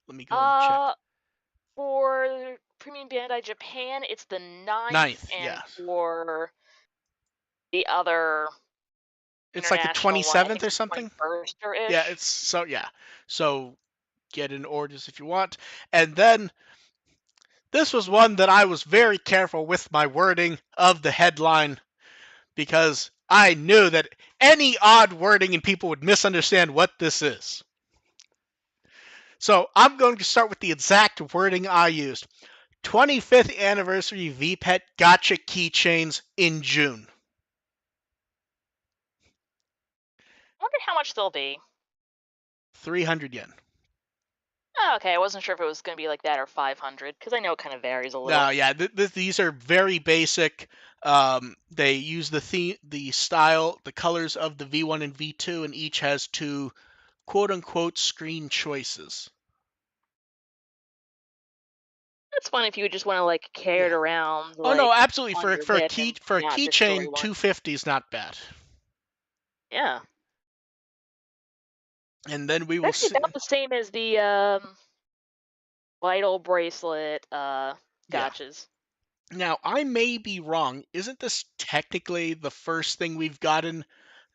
Let me go and check. For Premium Bandai Japan, it's the 9th, and for the other, it's like the 27th or something. Yeah, so get in orders if you want. And then this was one that I was very careful with my wording of the headline because I knew that any odd wording and people would misunderstand what this is. So I'm going to start with the exact wording I used. 25th anniversary VPET Gacha keychains in June. I wonder how much they'll be. 300 yen. Oh, okay, I wasn't sure if it was going to be like that or 500, because I know it kind of varies a little. No, yeah, these are very basic. They use the style, the colors of the V1 and V2, and each has two quote-unquote screen choices. It's fun if you just want to like carry it around. Oh no, Like, absolutely. on For your for a hip and not destroy keychain, one. 250 is not bad. Yeah. And then we It's will actually see. about the same as the vital bracelet Yeah. gotchas. Now, I may be wrong. Isn't this technically the first thing we've gotten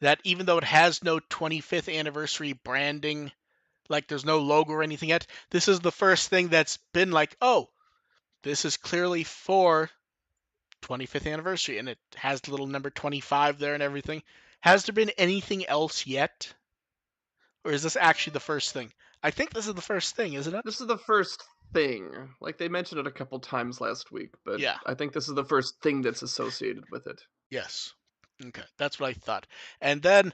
that, even though it has no 25th anniversary branding, like there's no logo or anything yet, this is the first thing that's been like, oh, this is clearly for 25th anniversary, and it has the little number 25 there and everything. Has there been anything else yet? Or is this actually the first thing? I think this is the first thing, isn't it? This is the first thing. Like, they mentioned it a couple times last week, but Yeah. I think this is the first thing that's associated with it. Yes. Okay, that's what I thought. And then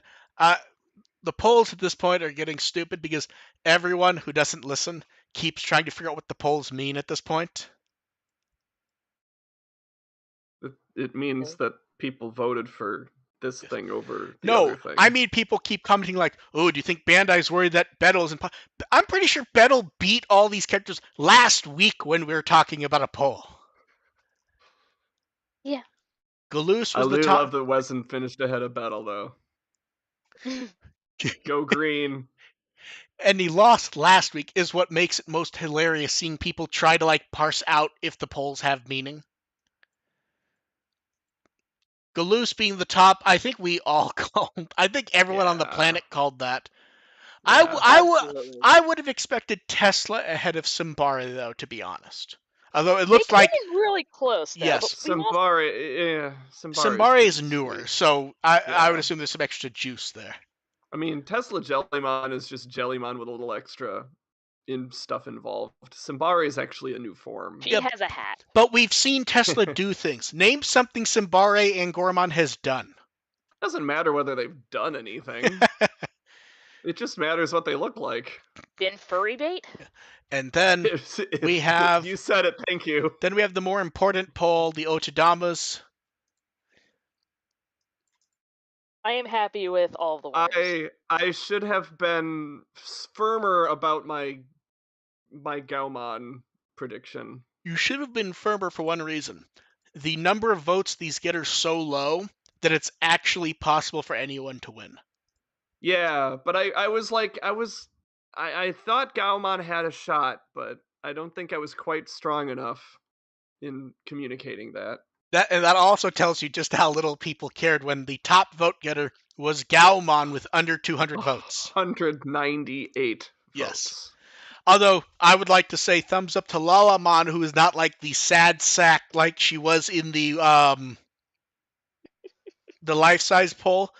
the polls at this point are getting stupid because everyone who doesn't listen keeps trying to figure out what the polls mean at this point. It means that people voted for this thing over the No, other thing. I mean people keep commenting like, "Oh, do you think Bandai's worried that Bettle's in?" I'm pretty sure Bettle beat all these characters last week when we were talking about a poll. Yeah. Galoose I was the really top. love that Wesson finished ahead of Battle, though. Go green. And he lost last week is what makes it most hilarious, seeing people try to like parse out if the polls have meaning. Galoose being the top, I think we all called. I think everyone on the planet called that. Yeah. Absolutely. I would have expected Tesla ahead of Simbara, though, to be honest. Although it They looks came like, in really close, though. yes, But we also, Simbari is Simbara is pretty newer, sweet. so I would Yeah. assume there's some extra juice there. I mean, Tesla Jellymon is just Jellymon with a little extra stuff involved. Simbari is actually a new form. she has a hat. But we've seen Tesla do things. Name something Simbare and Gormon has done. Doesn't matter whether they've done anything. It just matters what they look like. Been furry bait? And then we have... You said it, thank you. Then we have the more important poll, the Ochadamas. I am happy with all the winners. I should have been firmer about my Gaomon prediction. You should have been firmer for one reason. The number of votes these get are so low that it's actually possible for anyone to win. Yeah, but I thought Gaomon had a shot, but I don't think I was quite strong enough in communicating that. And that also tells you just how little people cared when the top vote getter was Gaomon with under 200 votes. 198 Yes. votes. Although, I would like to say thumbs up to Lalamon, who is not like the sad sack like she was in the life-size poll.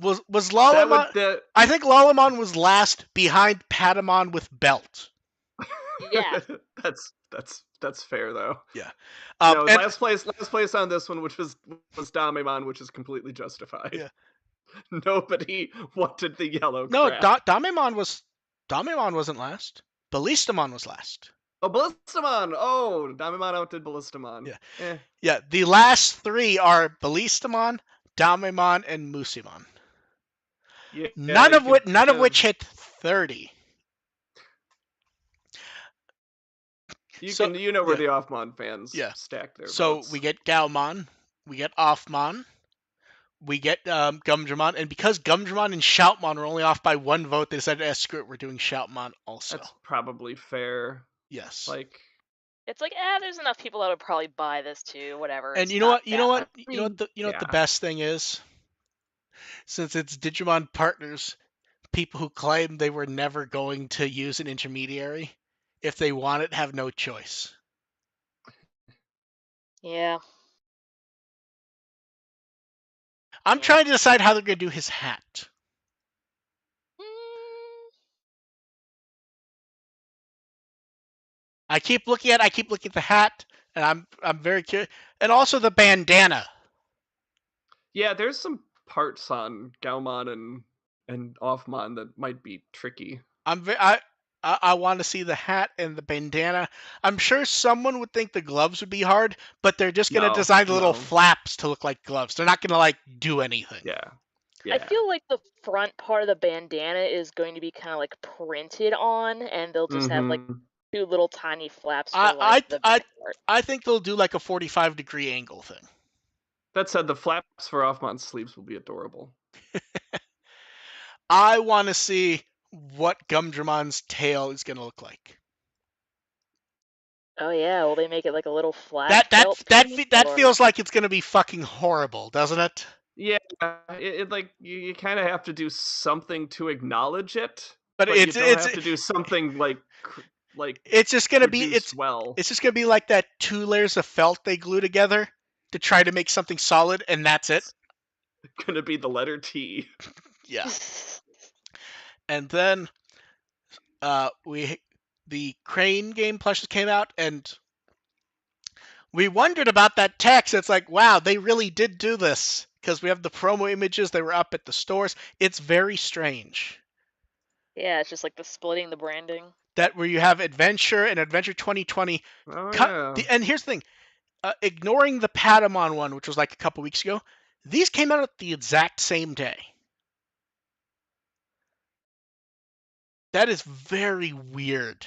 Was Lalamon... I think Lalamon was last behind Patamon with belt. Yeah. That's fair though. Yeah. No, last place on this one, which was Damemon, which is completely justified. Yeah. Nobody wanted the yellow No, crap. Damemon wasn't last. Ballistamon was last. Oh, Ballistamon! Oh, Damemon outdid Ballistamon. Yeah. Yeah, the last three are Ballistamon, Damemon, and Musimon. Yeah, none of which hit 30. You know where the Offmon fans stack their votes. So we get Gaomon, we get Offmon, we get Gumdramon, and because Gumdramon and Shoutmon are only off by one vote, they decided, screw it, we're doing Shoutmon also. That's probably fair. Yes. Like, it's like, there's enough people that would probably buy this too, whatever. And you know what the best thing is? Since it's Digimon partners, people who claim they were never going to use an intermediary, if they want it, have no choice. Yeah. I'm trying to decide how they're going to do his hat. I keep looking at the hat, and I'm very curious. And also the bandana. Yeah, there's some parts on Gaomon and Offmon that might be tricky. I want to see the hat and the bandana. I'm sure someone would think the gloves would be hard, but they're just going to design the little flaps to look like gloves. They're not going to like do anything. Yeah. I feel like the front part of the bandana is going to be kind of like printed on, and they'll just have like 2 little tiny flaps for like the back part. I think they'll do like a 45-degree angle thing. That said, the flaps for Offmon's sleeves will be adorable. I want to see what Gumdramon's tail is going to look like. Oh yeah, will they make it like a little flat felt piece? That feels like it's going to be fucking horrible, doesn't it? Yeah, it like you kind of have to do something to acknowledge it, but you don't have to do something like it's just going to be it's just going to be like that 2 layers of felt they glue together to try to make something solid, and that's it. It's going to be the letter T. Yeah. And then the Crane game plushes came out, and we wondered about that text. It's like, wow, they really did do this, because we have the promo images. They were up at the stores. It's very strange. Yeah, it's just like the splitting the branding. That where you have Adventure and Adventure 2020. And here's the thing. Ignoring the Patamon one, which was like a couple weeks ago, these came out at the exact same day. That is very weird,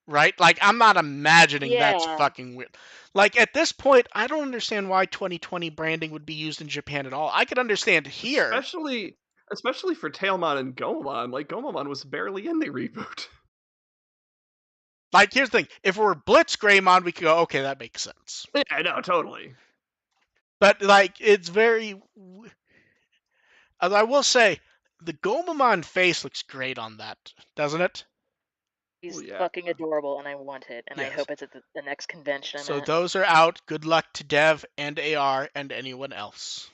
right? Like, I'm not imagining that's fucking weird. Like, at this point, I don't understand why 2020 branding would be used in Japan at all. I could understand here. Especially for Tailmon and Gomamon. Like, Gomamon was barely in the reboot. Like, here's the thing. If it were Blitz Greymon, we could go, okay, that makes sense. Yeah, I know, totally. But, like, it's very... I will say, the Gomamon face looks great on that, doesn't it? He's fucking adorable, and I want it, and I hope it's at the next convention. So those are out. Good luck to Dev and AR and anyone else.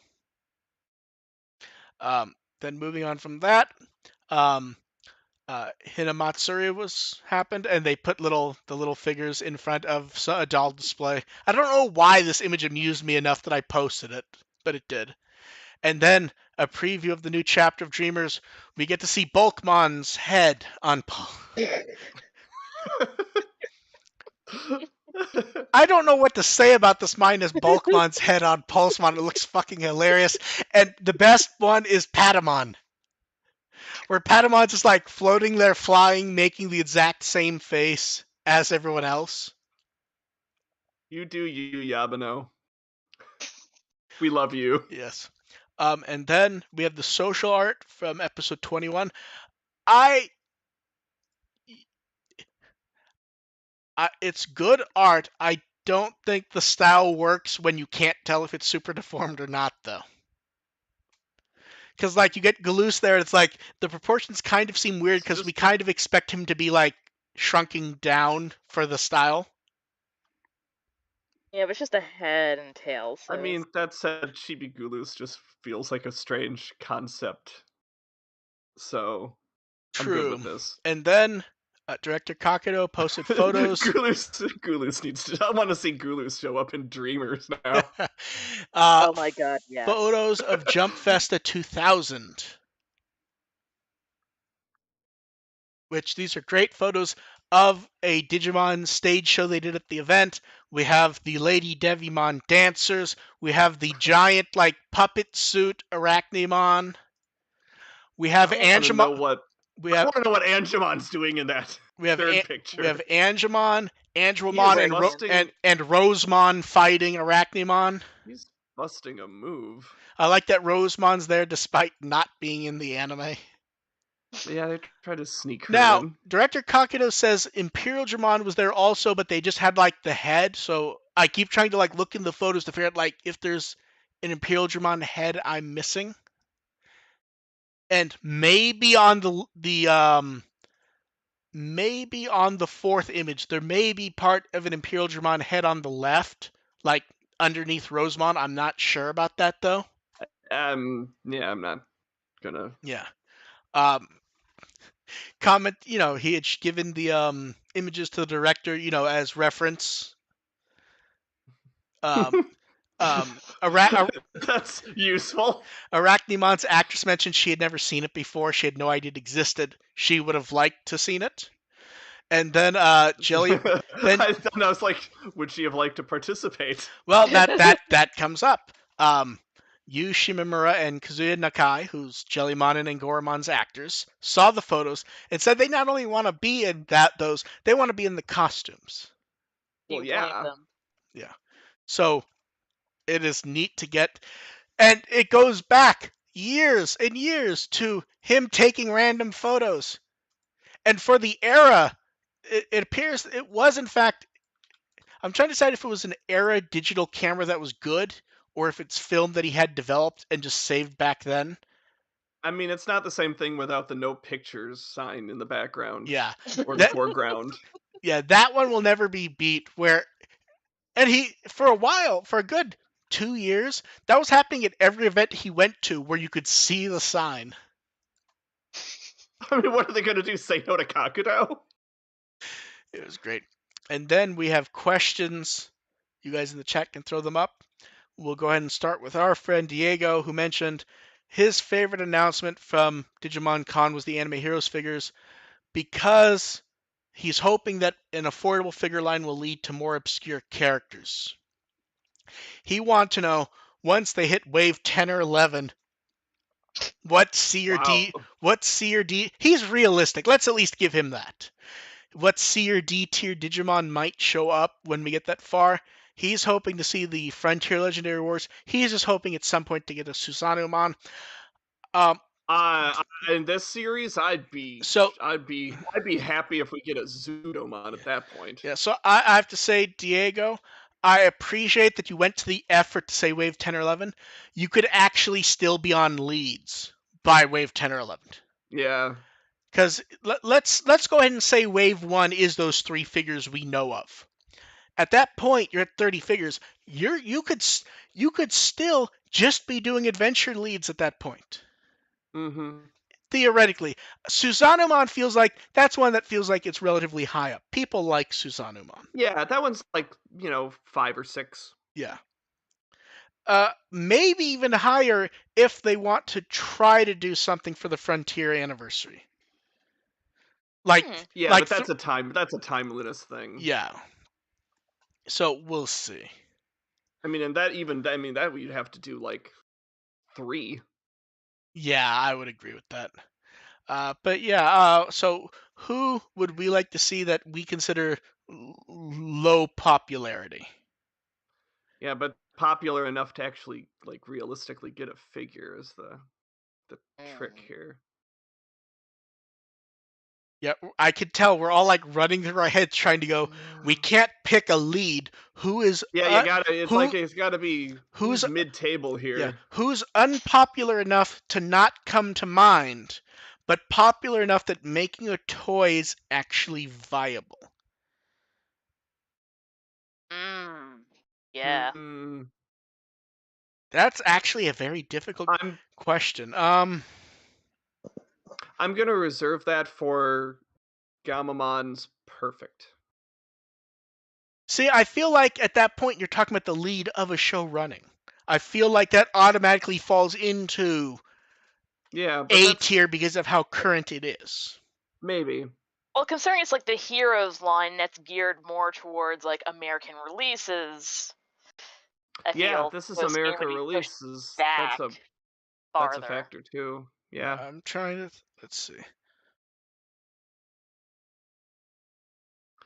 Then moving on from that, Hinamatsuri happened, and they put the little figures in front of a doll display. I don't know why this image amused me enough that I posted it, but it did. And then a preview of the new chapter of Dreamers. We get to see Bulkmon's head on I don't know what to say about this minus Bulkmon's head on Pulsemon. It looks fucking hilarious. And the best one is Patamon, where Patamon's just like floating there, flying, making the exact same face as everyone else. You do you, Yabano. We love you. Yes. And then we have the social art from episode 21. It's good art. I don't think the style works when you can't tell if it's super deformed or not, though. Because, like, you get Galoose there, it's like the proportions kind of seem weird because we kind of expect him to be, like, shrunking down for the style. Yeah, but it's just a head and tail. So I mean, that said, Chibi Galoose just feels like a strange concept. So, I'm good with this. And then Director Kakedo posted photos. Galoose needs to. I want to see Galoose show up in Dreamers now. Oh my god, yeah. Photos of Jump Festa 2000. Which these are great photos of a Digimon stage show they did at the event. We have the Lady Devimon dancers. We have the giant, like, puppet suit Arachnimon. We have Angemon. I want to know what Angemon's doing in that third picture. We have Angemon, Andromon, and Rosemon fighting Arachnimon. He's busting a move. I like that Rosemon's there despite not being in the anime. Yeah, they tried to sneak her now, in. Director Kakedo says Imperial Dramon was there also, but they just had, like, the head. So I keep trying to, like, look in the photos to figure out, like, if there's an Imperial Dramon head I'm missing. And maybe on maybe on the fourth image, there may be part of an Imperial Dramon head on the left, like underneath Rosemon. I'm not sure about that though. Yeah, I'm not gonna. Yeah. Comment, he had given the images to the director, as reference. That's useful. Arachnimon's actress mentioned she had never seen it before. She had no idea it existed. She would have liked to seen it. And then Jelly. Then I was like, would she have liked to participate? well, that comes up. Yu Shimamura and Kazuya Nakai, who's Jellymon and Goramon's actors, saw the photos and said they not only want to be in those, they want to be in the costumes. Do Well, you blame yeah. them? Yeah. So it is neat to get, and it goes back years and years to him taking random photos. And for the era, it appears it was in fact. I'm trying to decide if it was an era digital camera that was good, or if it's film that he had developed and just saved back then. I mean, it's not the same thing without the no pictures sign in the background. Yeah, Or the that foreground. yeah that one will never be beat. And he for a while, for a good 2 years, that was happening at every event he went to where you could see the sign. I mean, what are they going to do? Say no to Kakudo? It was great. And then we have questions. You guys in the chat can throw them up. We'll go ahead and start with our friend Diego, who mentioned his favorite announcement from Digimon Con was the Anime Heroes figures because he's hoping that an affordable figure line will lead to more obscure characters. He wants to know, once they hit wave 10 or 11, what C or D, he's realistic. Let's at least give him that. What C or D tier Digimon might show up when we get that far. He's hoping to see the Frontier Legendary Wars. He's just hoping at some point to get a Susanumon. In this series, I'd be happy if we get a Zudomon at that point. Yeah, so I have to say, Diego, I appreciate that you went to the effort to say wave 10 or 11. You could actually still be on leads by wave 10 or 11. Yeah. Because let's go ahead and say wave 1 is those 3 figures we know of. At that point, you're at 30 figures. You could still just be doing adventure leads at that point. Mm-hmm. Theoretically, Susanumon feels like that's one that feels like it's relatively high up. People like Susanumon. Yeah, that one's like 5 or 6. Yeah. Maybe even higher if they want to try to do something for the Frontier anniversary. But that's a timeliness thing. Yeah. So we'll see. I mean, and that we'd have to do like 3. Yeah, I would agree with that. But yeah, so who would we like to see that we consider low popularity? Yeah, but popular enough to actually like realistically get a figure is the trick here. Yeah, I could tell we're all like running through our heads trying to go. We can't pick a lead. Who is? Yeah, you gotta. It's gotta be who's mid-table here. Yeah, who's unpopular enough to not come to mind, but popular enough that making a toy is actually viable. Yeah. That's actually a very difficult question. I'm gonna reserve that for Gamamon's Perfect. See, I feel like at that point you're talking about the lead of a show running. I feel like that automatically falls into A tier because of how current it is. Maybe. Well, considering it's like the Heroes line that's geared more towards like American releases. This is American releases. That's a factor too. Yeah. I'm trying to let's see.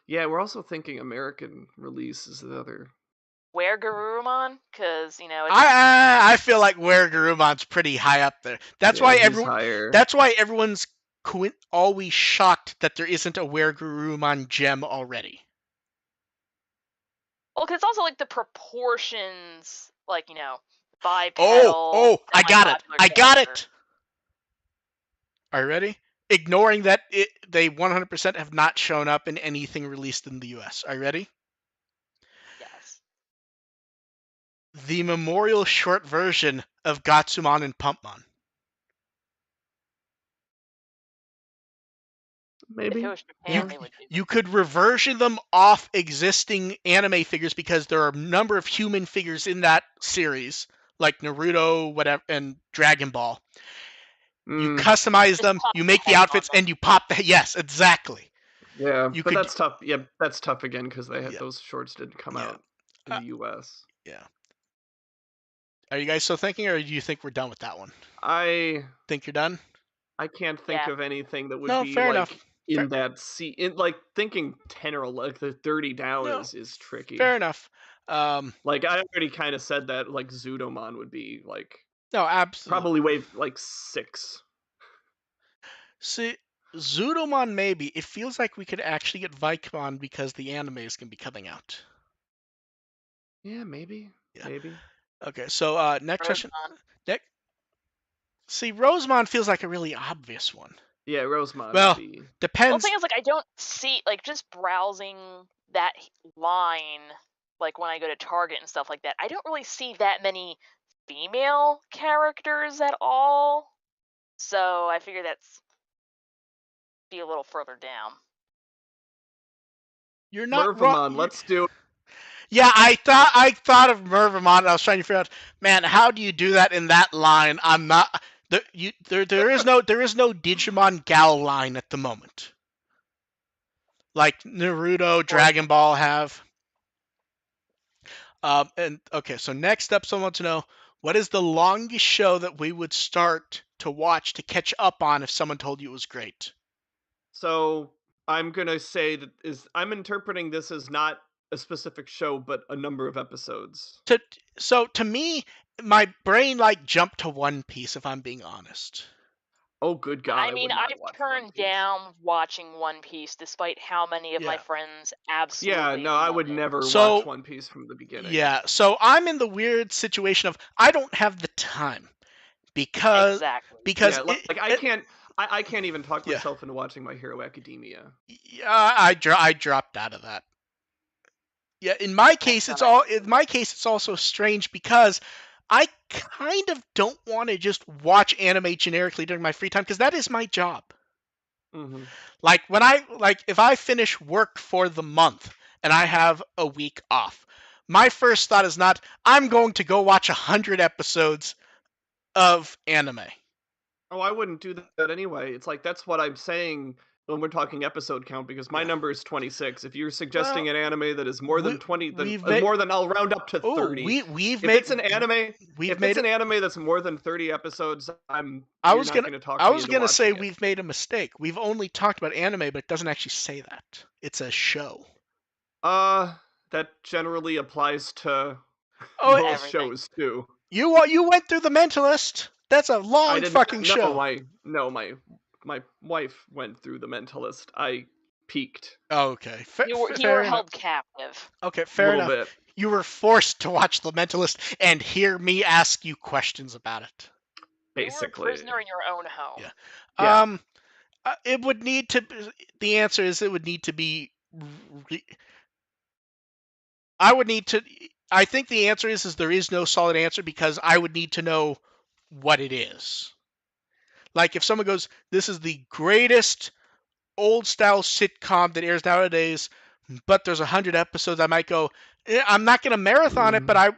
Yeah, we're also thinking American release is the other. Where Garurumon? Because it's... I feel like Where Garumon's pretty high up there. That's why everyone's always shocked that there isn't a Where Garurumon gem already. Well, because it's also like the proportions, like bipedal. Oh, I got it. Are you ready? Ignoring that they 100% have not shown up in anything released in the US. Are you ready? Yes. The memorial short version of Gatsumon and Pumpmon. Maybe. You could reversion them off existing anime figures because there are a number of human figures in that series, like Naruto, whatever, and Dragon Ball. You customize them, you make the outfits, and you pop the... Yes, exactly. Yeah, you but could. that's tough. Yeah, that's tough again because they had Yeah. those shorts didn't come Yeah. out in the U.S. Yeah. Are you guys still thinking, or do you think we're done with that one? I Think you're done? can't think of anything that would No, be fair enough. like in that in like thinking 10 or like the 30 down No, is tricky. fair enough. Like I already kind of said that like Zudomon would be like No, absolutely. probably wave like 6. See, Zudomon maybe. It feels like we could actually get Vicon because the anime is going to be coming out. Yeah, maybe. Yeah. Maybe. Okay, so next question. See, Rosemon feels like a really obvious one. Yeah, Rosemon Well, would be. depends. Well, the thing is, like, I don't see, like, just browsing that line, like, when I go to Target and stuff like that, I don't really see that many female characters at all. So I figure that's be a little further down. You're not Mervamon, wrong. let's do it. Yeah, I thought of Mervamon. I was trying to figure out, man, how do you do that in that line? I'm not. There is no Digimon Gal line at the moment. Like Naruto, Dragon Ball have. And okay, so next up, someone wants to know, what is the longest show that we would start to watch to catch up on if someone told you it was great? So I'm gonna say that I'm interpreting this as not a specific show, but a number of episodes. So to me, my brain like jumped to One Piece, if I'm being honest. Oh, good God! I mean, would not I've watch turned One Piece. down watching One Piece despite how many of my friends absolutely Yeah, no, I would love it. never watch One Piece from the beginning. Yeah, so I'm in the weird situation of I don't have the time because exactly. I can't even talk myself into watching My Hero Academia. Yeah, I dropped out of that. Yeah, in my case it's also strange because I kind of don't want to just watch anime generically during my free time because that is my job. Mm-hmm. Like if I finish work for the month and I have a week off, my first thought is not I'm going to go watch 100 episodes of anime. Oh, I wouldn't do that anyway. It's like that's what I'm saying when we're talking episode count because my number is 26. If you're suggesting an anime that is more than 20, more than I'll round up to 30. If it's an anime that's more than 30 episodes, I was gonna say we've made a mistake. We've only talked about anime, but it doesn't actually say that. It's a show. That generally applies to most shows too. You went through The Mentalist. That's a long fucking show. My wife went through The Mentalist. I peaked. Oh, okay. You were held captive. Okay, fair enough. Bit. You were forced to watch The Mentalist and hear me ask you questions about it. Basically. You were a prisoner in your own home. Yeah. It would need to. The answer is it would need to be. I think the answer is there is no solid answer because I would need to know what it is. Like if someone goes, this is the greatest old style sitcom that airs nowadays, but there's 100 episodes, I might go, I'm not going to marathon it, but I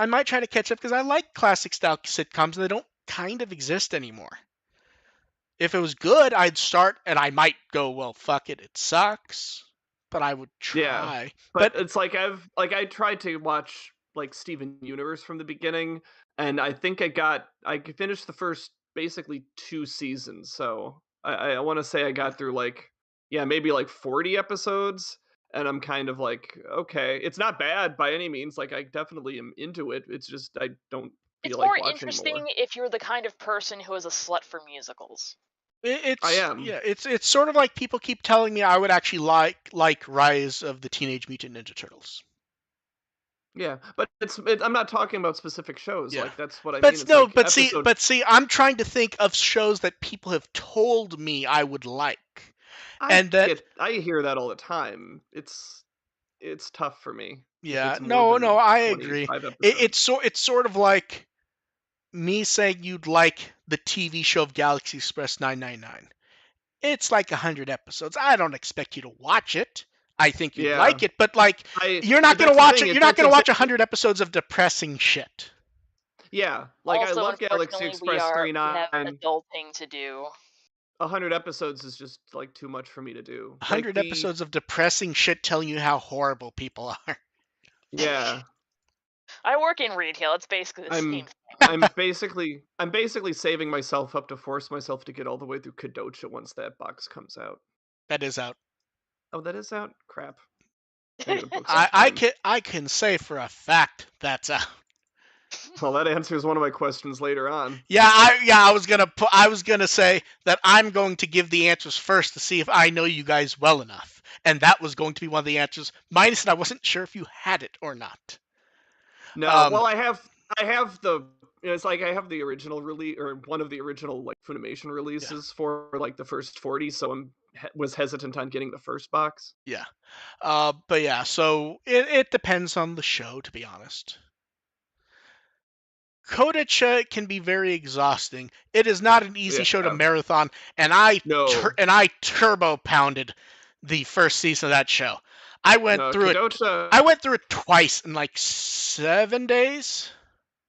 might try to catch up because I like classic style sitcoms and they don't kind of exist anymore. If it was good, I'd start and I might go, well, fuck it, it sucks, but I would try. Yeah, but it's like I tried to watch like Steven Universe from the beginning, and I think I finished the first basically 2 seasons. So I want to say I got through maybe 40 episodes, and I'm kind of like, okay, it's not bad by any means. Like I definitely am into it. It's just I don't feel like watching more. It's more interesting if you're the kind of person who is a slut for musicals. I am. Yeah, it's sort of like people keep telling me I would actually like Rise of the Teenage Mutant Ninja Turtles. Yeah, but I'm not talking about specific shows. Yeah. Like that's what I mean. It's no, but see, I'm trying to think of shows that people have told me I would like, I hear that all the time. It's tough for me. Yeah, no, I agree. It's sort of like me saying you'd like the TV show of Galaxy Express 999. It's like 100 episodes. I don't expect you to watch it. I think you'd like it, but you're not going to watch it. You're not going to watch 100 episodes of depressing shit. Yeah, like also, I love Galaxy Express 39. We have adulting to do. 100 episodes is just like too much for me to do. 100 episodes of depressing shit telling you how horrible people are. Yeah. I work in retail. It's basically the same I'm thing. I'm basically saving myself up to force myself to get all the way through Kadocha once that box comes out. That is out. Oh, that is out? Crap. I gotta book some time. I can say for a fact that's out. Well, that answers one of my questions later on. I was gonna say that I'm going to give the answers first to see if I know you guys well enough, and that was going to be one of the answers. Minus that I wasn't sure if you had it or not. No, well, I have the. It's like I have the original release or one of the original like Funimation releases for like the first 40, so was hesitant on getting the first box. Yeah, but yeah, so it depends on the show, to be honest. Kodacha can be very exhausting. It is not an easy show to marathon, and I turbo pounded the first season of that show. I went through it twice in like 7 days.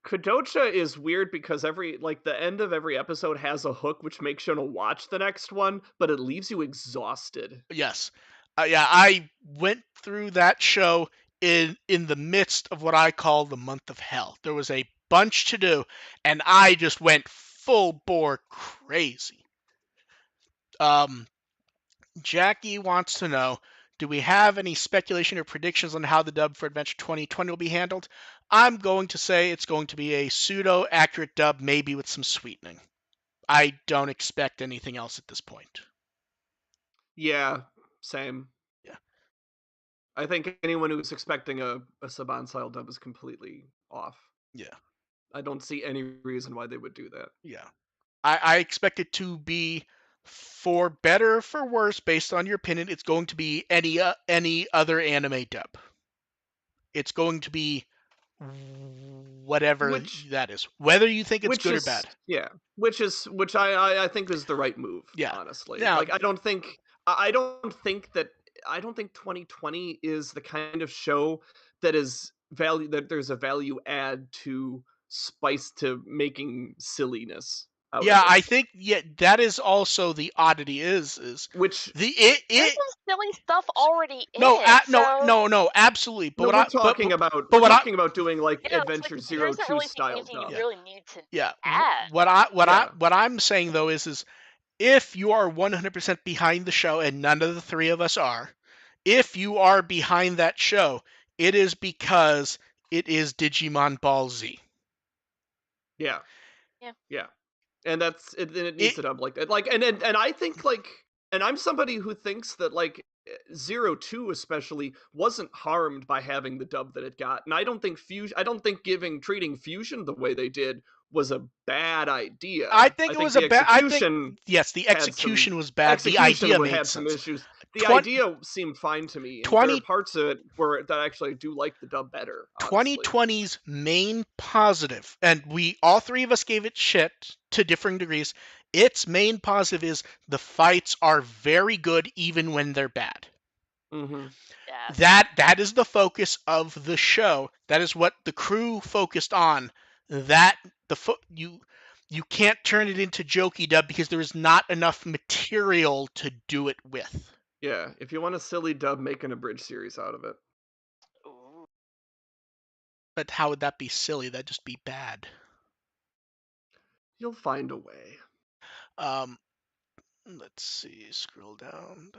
Kodocha is weird because the end of every episode has a hook which makes you want to watch the next one, but it leaves you exhausted. Yes. I went through that show in the midst of what I call the month of hell. There was a bunch to do, and I just went full bore crazy. Jackie wants to know, do we have any speculation or predictions on how the dub for Adventure 2020 will be handled? I'm going to say it's going to be a pseudo-accurate dub, maybe with some sweetening. I don't expect anything else at this point. Yeah, same. Yeah. I think anyone who's expecting a Saban-style dub is completely off. Yeah. I don't see any reason why they would do that. Yeah. I expect it to be, for better or for worse, based on your opinion, it's going to be any other anime dub. It's going to be whatever that is, whether you think it's good or bad. Yeah, which I think is the right move. Yeah, honestly, like I don't think 2020 is the kind of show that is that there's a value add to spice to making silliness. I think that is also the oddity is which there's some silly stuff already in no, it. No, absolutely. But we're talking about doing like Adventure 02 style stuff. You really need to add. What I'm saying though is if you are 100% behind the show, and none of the three of us are, if you are behind that show, it is because it is Digimon Ball Z. Yeah. And that's it. And it needs a dub like that. Like, and I think like, and I'm somebody who thinks that like 02 especially wasn't harmed by having the dub that it got. And I don't think treating Fusion the way they did was a bad idea. I think it was a bad. Yes, the execution was bad. The idea had some issues. The idea seemed fine to me. There are parts of it that actually do like the dub better. Honestly. 2020's main positive, and all three of us gave it shit to differing degrees. Its main positive is the fights are very good even when they're bad. Mm-hmm. Yeah. That is the focus of the show. That is what the crew focused on. You can't turn it into jokey dub because there is not enough material to do it with. Yeah, if you want a silly dub, make an abridged series out of it. Ooh. But how would that be silly? That'd just be bad. You'll find a way. Let's see. Scroll down.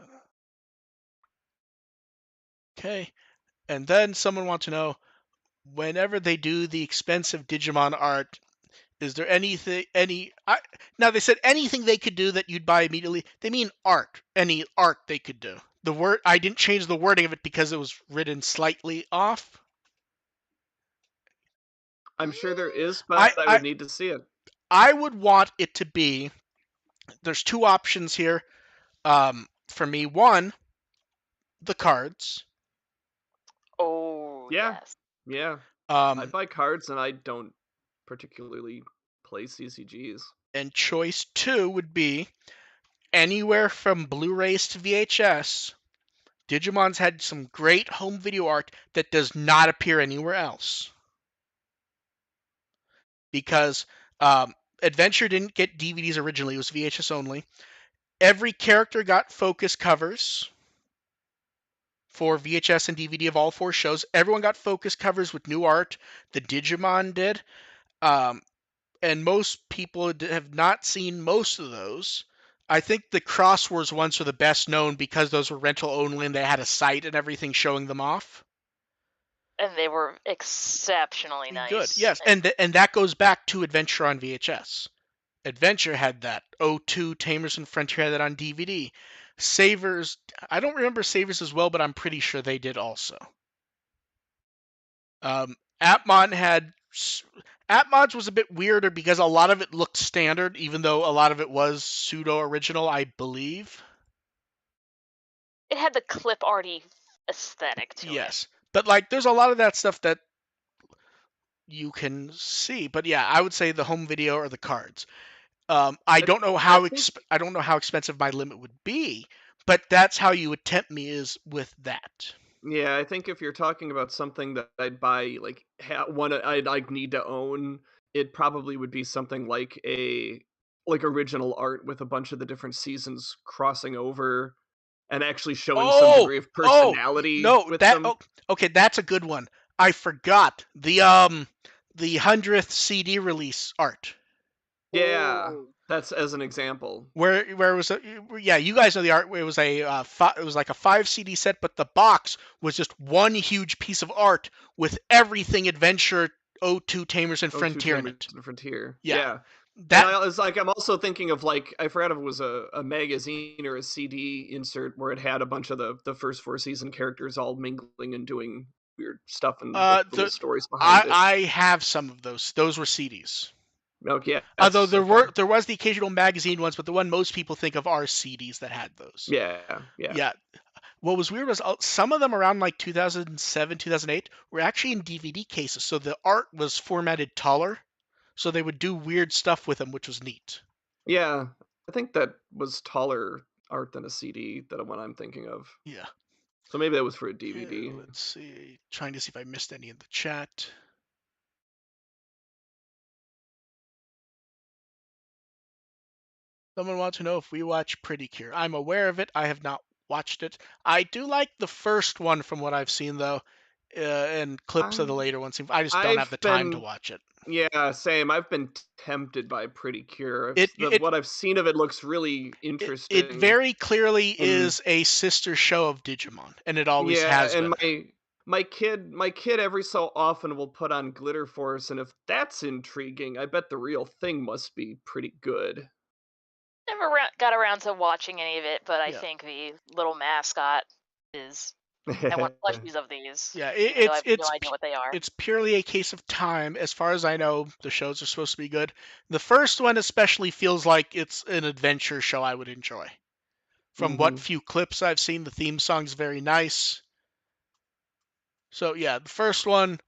Okay. And then someone wants to know, whenever they do the expensive Digimon art, is there now they said anything they could do that you'd buy immediately. They mean art. Any art they could do. The word, I didn't change the wording of it because it was written slightly off. I'm sure there is, but I would need to see it. I would want it to be, there's two options here for me. One, the cards. Oh, yeah. yes. Yeah. I buy cards and I don't particularly play CCGs. And choice 2 would be anywhere from Blu-rays to VHS. Digimon's had some great home video art that does not appear anywhere else. Because Adventure didn't get DVDs originally, it was VHS only. Every character got focus covers for VHS and DVD of all 4 shows. Everyone got focus covers with new art. The Digimon did. Um, and most people have not seen most of those. I think the Crosswords ones are the best known because those were rental only and they had a site and everything showing them off. And they were exceptionally nice. Good, yes. And that goes back to Adventure on VHS. Adventure had that. O2, Tamers and Frontier had that on DVD. Savers, I don't remember Savers as well, but I'm pretty sure they did also. Atmon had... Atmod's was a bit weirder because a lot of it looked standard, even though a lot of it was pseudo-original, I believe. It had the clip arty aesthetic to it. Yes. But, like, there's a lot of that stuff that you can see. But, yeah, I would say the home video or the cards. I don't know how expensive my limit would be, but that's how you would tempt me is with that. Yeah, I think if you're talking about something that I'd buy, like one I'd like need to own, it probably would be something like original art with a bunch of the different seasons crossing over and actually showing some degree of personality with them. Okay, that's a good one. I forgot the 100th CD release art. Yeah, that's as an example. Where it was you guys know the art. It was it was like a 5 CD set, but the box was just one huge piece of art with everything Adventure, O2, Tamers, and Frontier in it. Frontier. Yeah. Yeah. That and I was like, I'm also thinking of like, I forgot if it was a magazine or a CD insert where it had a bunch of the first 4 season characters all mingling and doing weird stuff and little stories behind it. I have some of those. Those were CDs. Okay, yeah. Although there was the occasional magazine ones, but the one most people think of are CDs that had those. Yeah. What was weird was some of them around like 2007, 2008 were actually in DVD cases, so the art was formatted taller, so they would do weird stuff with them, which was neat. Yeah, I think that was taller art than a CD, that one I'm thinking of. Yeah. So maybe that was for a DVD. Yeah, let's see. Trying to see if I missed any in the chat. Someone wants to know if we watch Pretty Cure. I'm aware of it. I have not watched it. I do like the first one from what I've seen, though, and clips of the later ones. I just don't have the time to watch it. Yeah, same. I've been tempted by Pretty Cure. What I've seen of it looks really interesting. It very clearly is a sister show of Digimon, and it always has been. And my kid every so often will put on Glitter Force, and if that's intriguing, I bet the real thing must be pretty good. Never got around to watching any of it, but I think the little mascot is. I want plushies of these. Yeah, I have no idea what they are. It's purely a case of time. As far as I know, the shows are supposed to be good. The first one especially feels like it's an adventure show I would enjoy. From what few clips I've seen, the theme song's very nice. So yeah, the first one,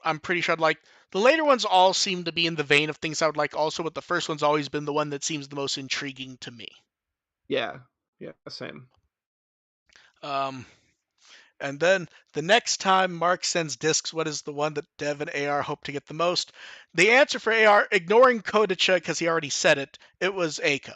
I'm pretty sure I'd like. The later ones all seem to be in the vein of things I would like also, but the first one's always been the one that seems the most intriguing to me. Yeah, same. And then the next time Mark sends discs, what is the one that Dev and AR hope to get the most? The answer for AR, ignoring Kodicha because he already said it, it was Eiko.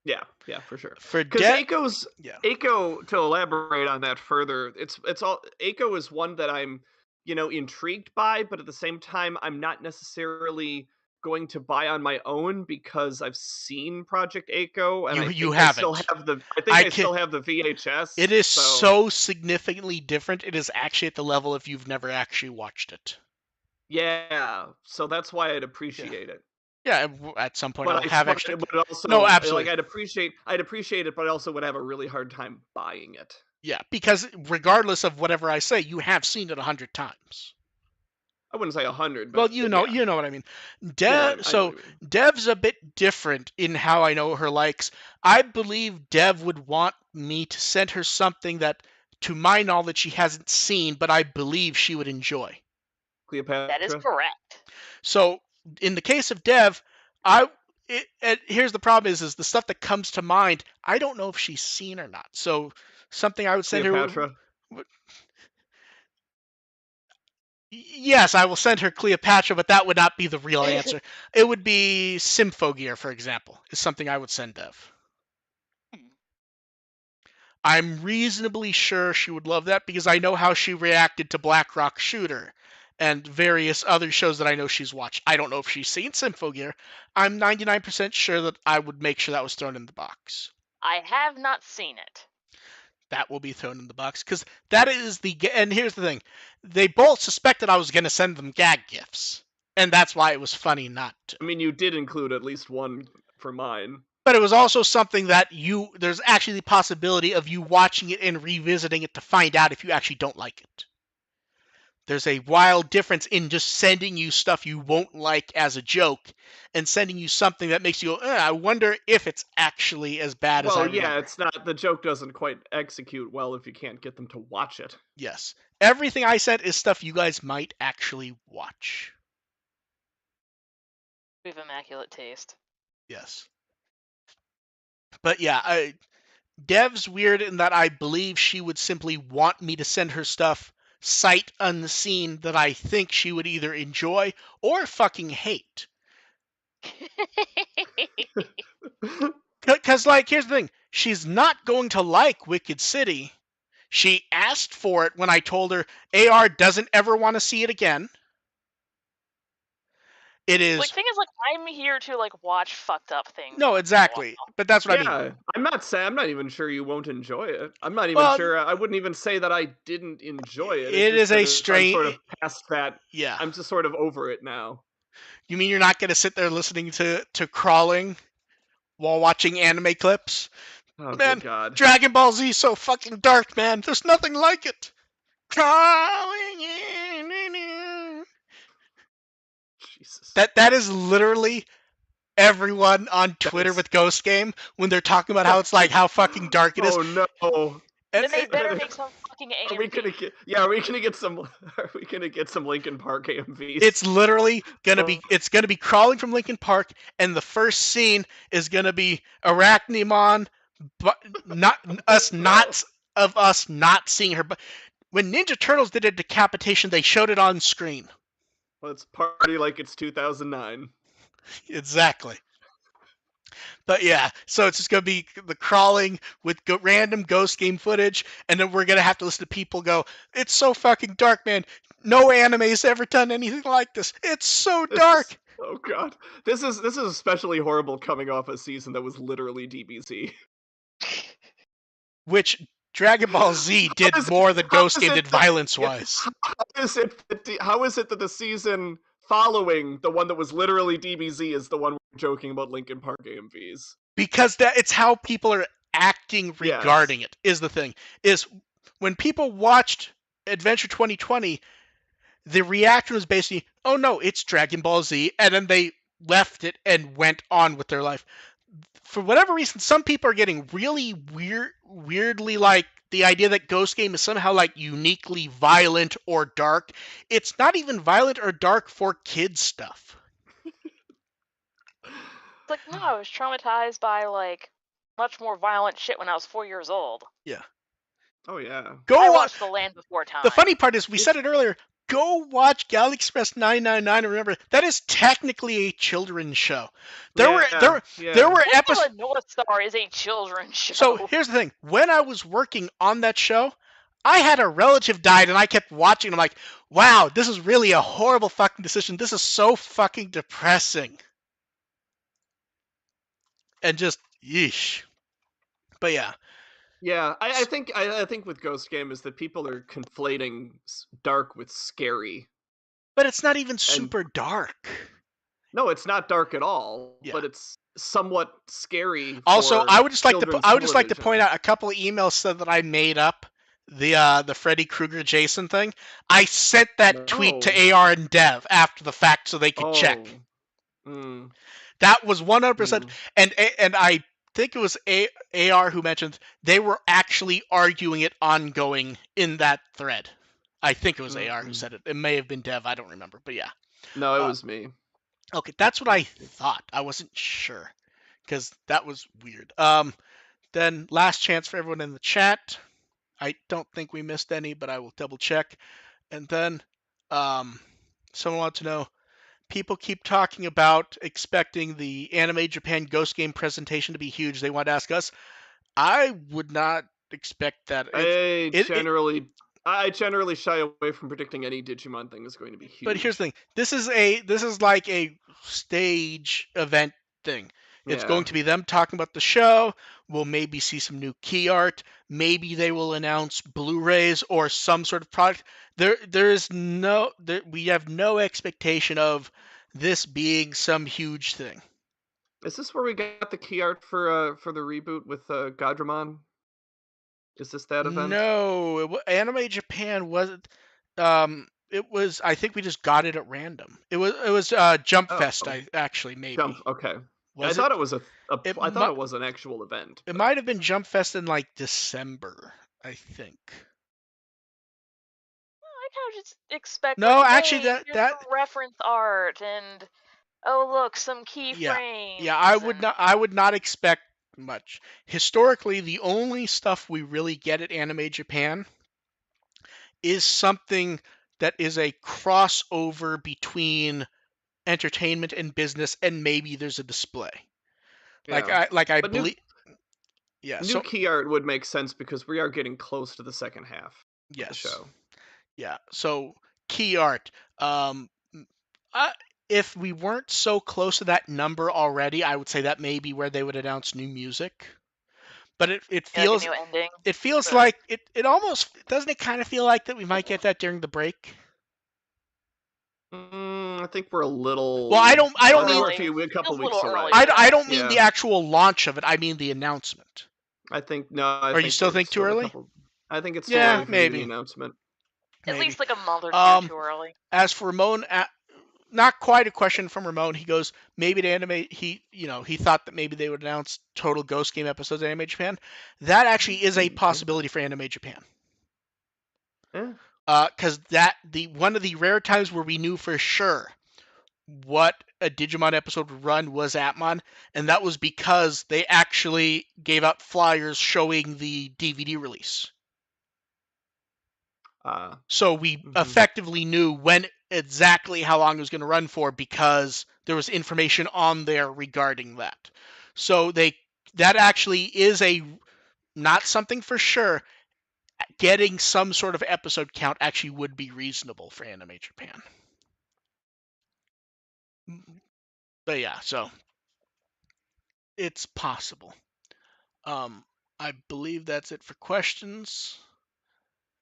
Yeah, for sure. Because Eiko, to elaborate on that further, it's all Eiko is one that I'm, intrigued by, but at the same time, I'm not necessarily going to buy on my own because I've seen Project Eiko, and I still have the VHS. It is so significantly different. It is actually at the level if you've never actually watched it. Yeah, so that's why I'd appreciate it. Yeah, at some point I'll have extra. But also, no, absolutely. Like I'd appreciate it, but I also would have a really hard time buying it. Yeah, because regardless of whatever I say, you have seen it 100 times. I wouldn't say 100, but well, you know what I mean. Dev's a bit different in how I know her likes. I believe Dev would want me to send her something that, to my knowledge, she hasn't seen, but I believe she would enjoy. Cleopatra. That is correct. So, in the case of Dev, here's the problem: is the stuff that comes to mind. I don't know if she's seen or not. So, something I would send Cleopatra. her. Yes, I will send her Cleopatra, but that would not be the real answer. It would be Symphogear, for example, is something I would send Dev. I'm reasonably sure she would love that because I know how she reacted to Black Rock Shooter and various other shows that I know she's watched. I don't know if she's seen Symphogear. I'm 99% sure that I would make sure that was thrown in the box. I have not seen it. That will be thrown in the box because that is the. And here's the thing: they both suspected I was going to send them gag gifts, and that's why it was funny not to. I mean, you did include at least one for mine. But it was also something that there's actually the possibility of you watching it and revisiting it to find out if you actually don't like it. There's a wild difference in just sending you stuff you won't like as a joke and sending you something that makes you go, I wonder if it's actually as bad as I remember. Well, yeah, it's not. The joke doesn't quite execute well if you can't get them to watch it. Yes. Everything I sent is stuff you guys might actually watch. We have immaculate taste. Yes. But yeah, Dev's weird in that I believe she would simply want me to send her stuff sight unseen that I think she would either enjoy or fucking hate. Because, like, here's the thing. She's not going to like Wicked City. She asked for it when I told her AR doesn't ever want to see it again. It is. Like, thing is, like, I'm here to, like, watch fucked up things. No, exactly. But that's what I mean. Yeah, I'm not even sure you won't enjoy it. I'm not even sure. I wouldn't even say that I didn't enjoy it. It is a strange. I'm sort of past that. Yeah. I'm just sort of over it now. You mean you're not going to sit there listening to Crawling while watching anime clips? Oh, man, good God. Dragon Ball Z is so fucking dark, man. There's nothing like it. Crawling in. Jesus. That is literally everyone on Twitter with Ghost Game when they're talking about how it's like how fucking dark it is. Oh no. Then they better make some fucking AMV. Are we gonna get some? Are we gonna get some Linkin Park AMVs? It's literally gonna be. It's gonna be Crawling from Linkin Park, and the first scene is gonna be Arachnimon, but not us not seeing her. But when Ninja Turtles did a decapitation, they showed it on screen. Let's party like it's 2009. Exactly. But yeah, so it's just going to be the Crawling with random Ghost Game footage, and then we're going to have to listen to people go, it's so fucking dark, man. No anime's ever done anything like this. It's so dark. Oh God. This is especially horrible coming off a season that was literally DBZ. Which Dragon Ball Z did more than Ghost Game did violence-wise. How is it that the season following the one that was literally DBZ is the one we're joking about Linkin Park AMVs? Because it's how people are acting regarding it, is the thing. Is when people watched Adventure 2020, the reaction was basically, oh no, it's Dragon Ball Z, and then they left it and went on with their life. For whatever reason, some people are getting really weirdly like the idea that Ghost Game is somehow like uniquely violent or dark. It's not even violent or dark for kids stuff. It's like, no, I was traumatized by like much more violent shit when I was 4 years old. Yeah. Oh yeah. I watched The Land Before Time. The funny part is, we said it earlier, go watch Galaxy Express 999 and remember, that is technically a children's show. There were episodes. North Star is a children's show. So here's the thing. When I was working on that show, I had a relative died and I kept watching. I'm like, wow, this is really a horrible fucking decision. This is so fucking depressing. And just, yeesh. But yeah. Yeah, I think with Ghost Game is that people are conflating dark with scary. But it's not even super dark. No, it's not dark at all. Yeah. But it's somewhat scary. Also, I would just like to point out a couple of emails said that I made up the Freddy Krueger Jason thing. I sent that tweet to AR and Dev after the fact so they could check. That was 100%. And I think it was AR who mentioned they were actually arguing it ongoing in that thread. I think it was AR who said it. It may have been Dev. I don't remember. But yeah. No, it was me. Okay, that's what I thought. I wasn't sure because that was weird. Then last chance for everyone in the chat. I don't think we missed any, but I will double check. And then someone wants to know, people keep talking about expecting the Anime Japan Ghost Game presentation to be huge. They want to ask us. I would not expect that. I generally shy away from predicting any Digimon thing is going to be huge. But here's the thing: this is like a stage event thing. It's going to be them talking about the show. We'll maybe see some new key art. Maybe they will announce Blu-rays or some sort of product. We have no expectation of this being some huge thing. Is this where we got the key art for the reboot with Gadramon? Is this that event? No, Anime Japan wasn't. It was. I think we just got it at random. It was Jump Fest. I actually maybe. Okay. I thought it was I thought it was an actual event. It might have been Jump Fest in like December, I think. I kind of just expect. No, like, actually, hey, that reference art and look, some keyframes. Yeah, I would not expect much. Historically, the only stuff we really get at Anime Japan is something that is a crossover between entertainment and business, and maybe there's a display. Yeah. I believe. New key art would make sense because we are getting close to the second half of the show. Yeah. So key art. If we weren't so close to that number already, I would say that may be where they would announce new music. But it feels like a new ending. It feels like it almost doesn't it kind of feel like that we might get that during the break. I think we're a little. Well, I don't mean a couple weeks away. I don't mean the actual launch of it. I mean the announcement. I think no. Or you still think too early? I think it's too early for maybe the announcement. At least like a month or two too early. As for Ramon, not quite a question from Ramon. He goes, maybe to anime. He thought that maybe they would announce total Ghost Game episodes at Anime Japan. That actually is a possibility for Anime Japan. Yeah. Because one of the rare times where we knew for sure what a Digimon episode would run was Atmon, and that was because they actually gave out flyers showing the DVD release. So we effectively knew exactly how long it was going to run for because there was information on there regarding that. So that actually is not something for sure. Getting some sort of episode count actually would be reasonable for Anime Japan. But yeah, so it's possible. I believe that's it for questions.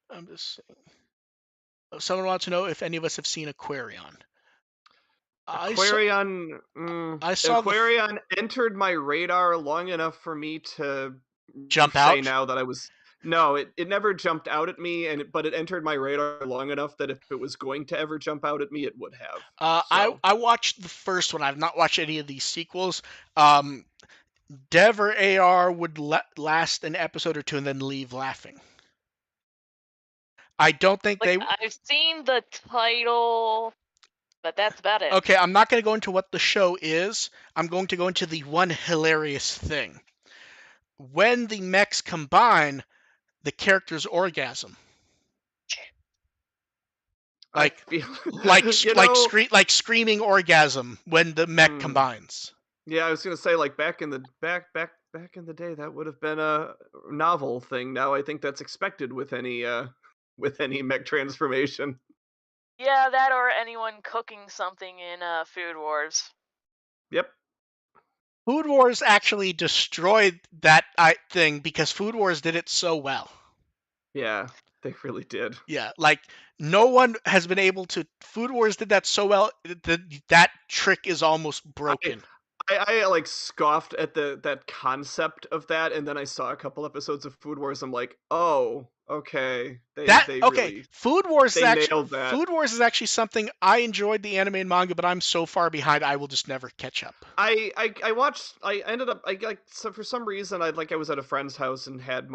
I'm just saying. Someone wants to know if any of us have seen Aquarion. Aquarion. Aquarion entered my radar long enough for me to jump out. Now that I was. No, it never jumped out at me, but it entered my radar long enough that if it was going to ever jump out at me, it would have. I watched the first one. I've not watched any of these sequels. Dev or AR would last an episode or two and then leave laughing. I don't think I've seen the title, but that's about it. Okay, I'm not going to go into what the show is. I'm going to go into the one hilarious thing. When the mechs combine, the characters orgasm. Like screaming orgasm when the mech combines. Yeah, I was gonna say back in the day that would have been a novel thing. Now I think that's expected with any mech transformation. Yeah, that or anyone cooking something in Food Wars. Yep. Food Wars actually destroyed that thing because Food Wars did it so well. Yeah, they really did. Yeah, no one has been able to. Food Wars did that so well that trick is almost broken. I scoffed at that concept of that, and then I saw a couple episodes of Food Wars. I'm like, oh, okay. Food Wars nailed that. Food Wars is actually something I enjoyed the anime and manga, but I'm so far behind I will just never catch up. I ended up so for some reason I was at a friend's house and had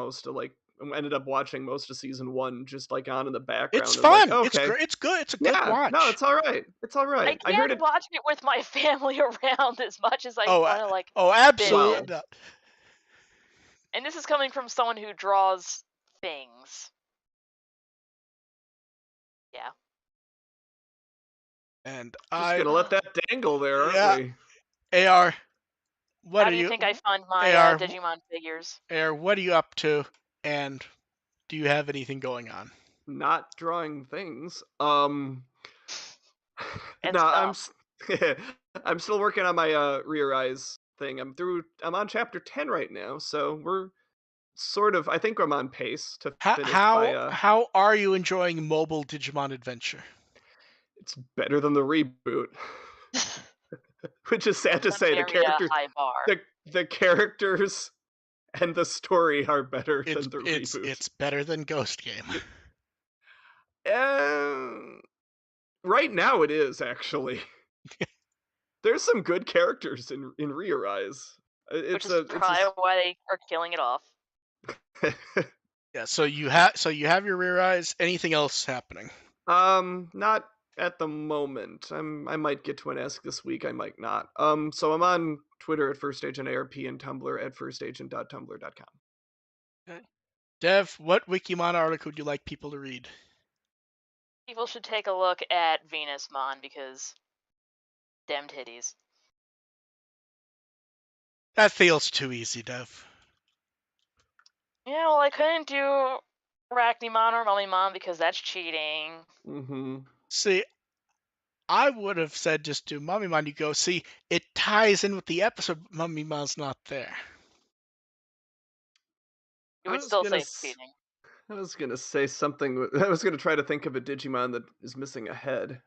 ended up watching most of season 1 just on in the background. It's fun. It's good. It's a good watch. No, it's all right. I can't watch it with my family around as much as I want to absolutely not. And this is coming from someone who draws things. Yeah. And just gonna let that dangle there, aren't we? AR, How do you think I fund my Digimon figures? AR, what are you up to? And do you have anything going on? Not drawing things. And No, stuff. I'm still working on my Rear Eyes thing. I'm on chapter 10 right now, so we're sort of, I think I'm on pace to How finish by how how are you enjoying mobile Digimon Adventure? it's better than the reboot. Which is sad to That's a say. very high bar. The characters and the story are better It's than the it's reboot. it's better than Ghost Game. Right now it is, actually. There's some good characters in Rear Eyes. Which is probably why they are killing it off. Yeah, so you have your Rear Eyes. Anything else happening? Not at the moment. I might get to an Ask this week, I might not. So I'm on Twitter at FirstAgentARP and Tumblr at firstagent.tumblr.com. Okay. Dev, what Wikimon article would you like people to read? People should take a look at Venusmon because damn titties. That feels too easy, Dev. Yeah, well, I couldn't do Arachnimon or Mummymon because that's cheating. Mm-hmm. See, I would have said just do Mummymon. You go, see, it ties in with the episode, but Mummimon's not there. You would still say it's cheating. I was gonna say something. I was gonna try to think of a Digimon that is missing a head.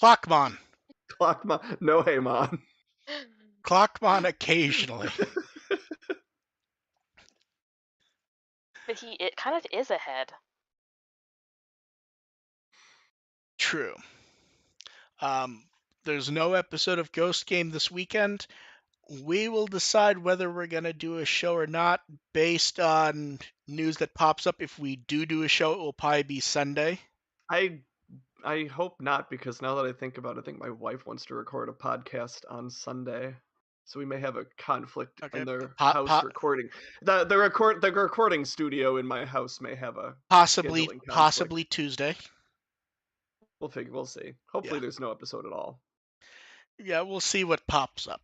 Clockmon. Clockmon. No, Heymon. Clockmon occasionally. But it kind of is a head. True. There's no episode of Ghost Game this weekend. We will decide whether we're going to do a show or not based on news that pops up. If we do a show, it will probably be Sunday. I hope not, because now that I think about it, I think my wife wants to record a podcast on Sunday. So we may have a conflict in the house recording. The recording studio in my house may have a possibly Tuesday. We'll see. Hopefully there's no episode at all. Yeah, we'll see what pops up.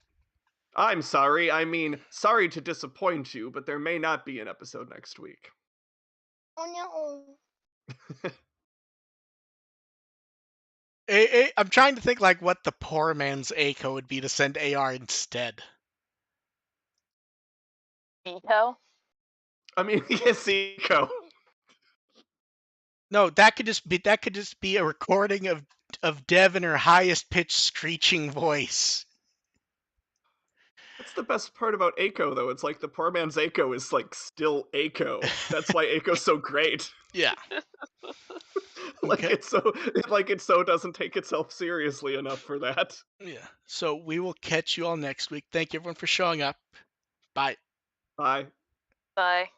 I'm sorry. I mean, sorry to disappoint you, but there may not be an episode next week. Oh no. I'm trying to think like what the poor man's Eiko would be to send AR instead. Eiko? I mean, yes, Eiko. No, that could just be a recording of Dev in her highest pitched screeching voice. That's the best part about Eiko, though. It's like the poor man's Eiko is like still Eiko. That's why Eiko's so great. Yeah. It so doesn't take itself seriously enough for that. Yeah. So we will catch you all next week. Thank you everyone for showing up. Bye. Bye. Bye.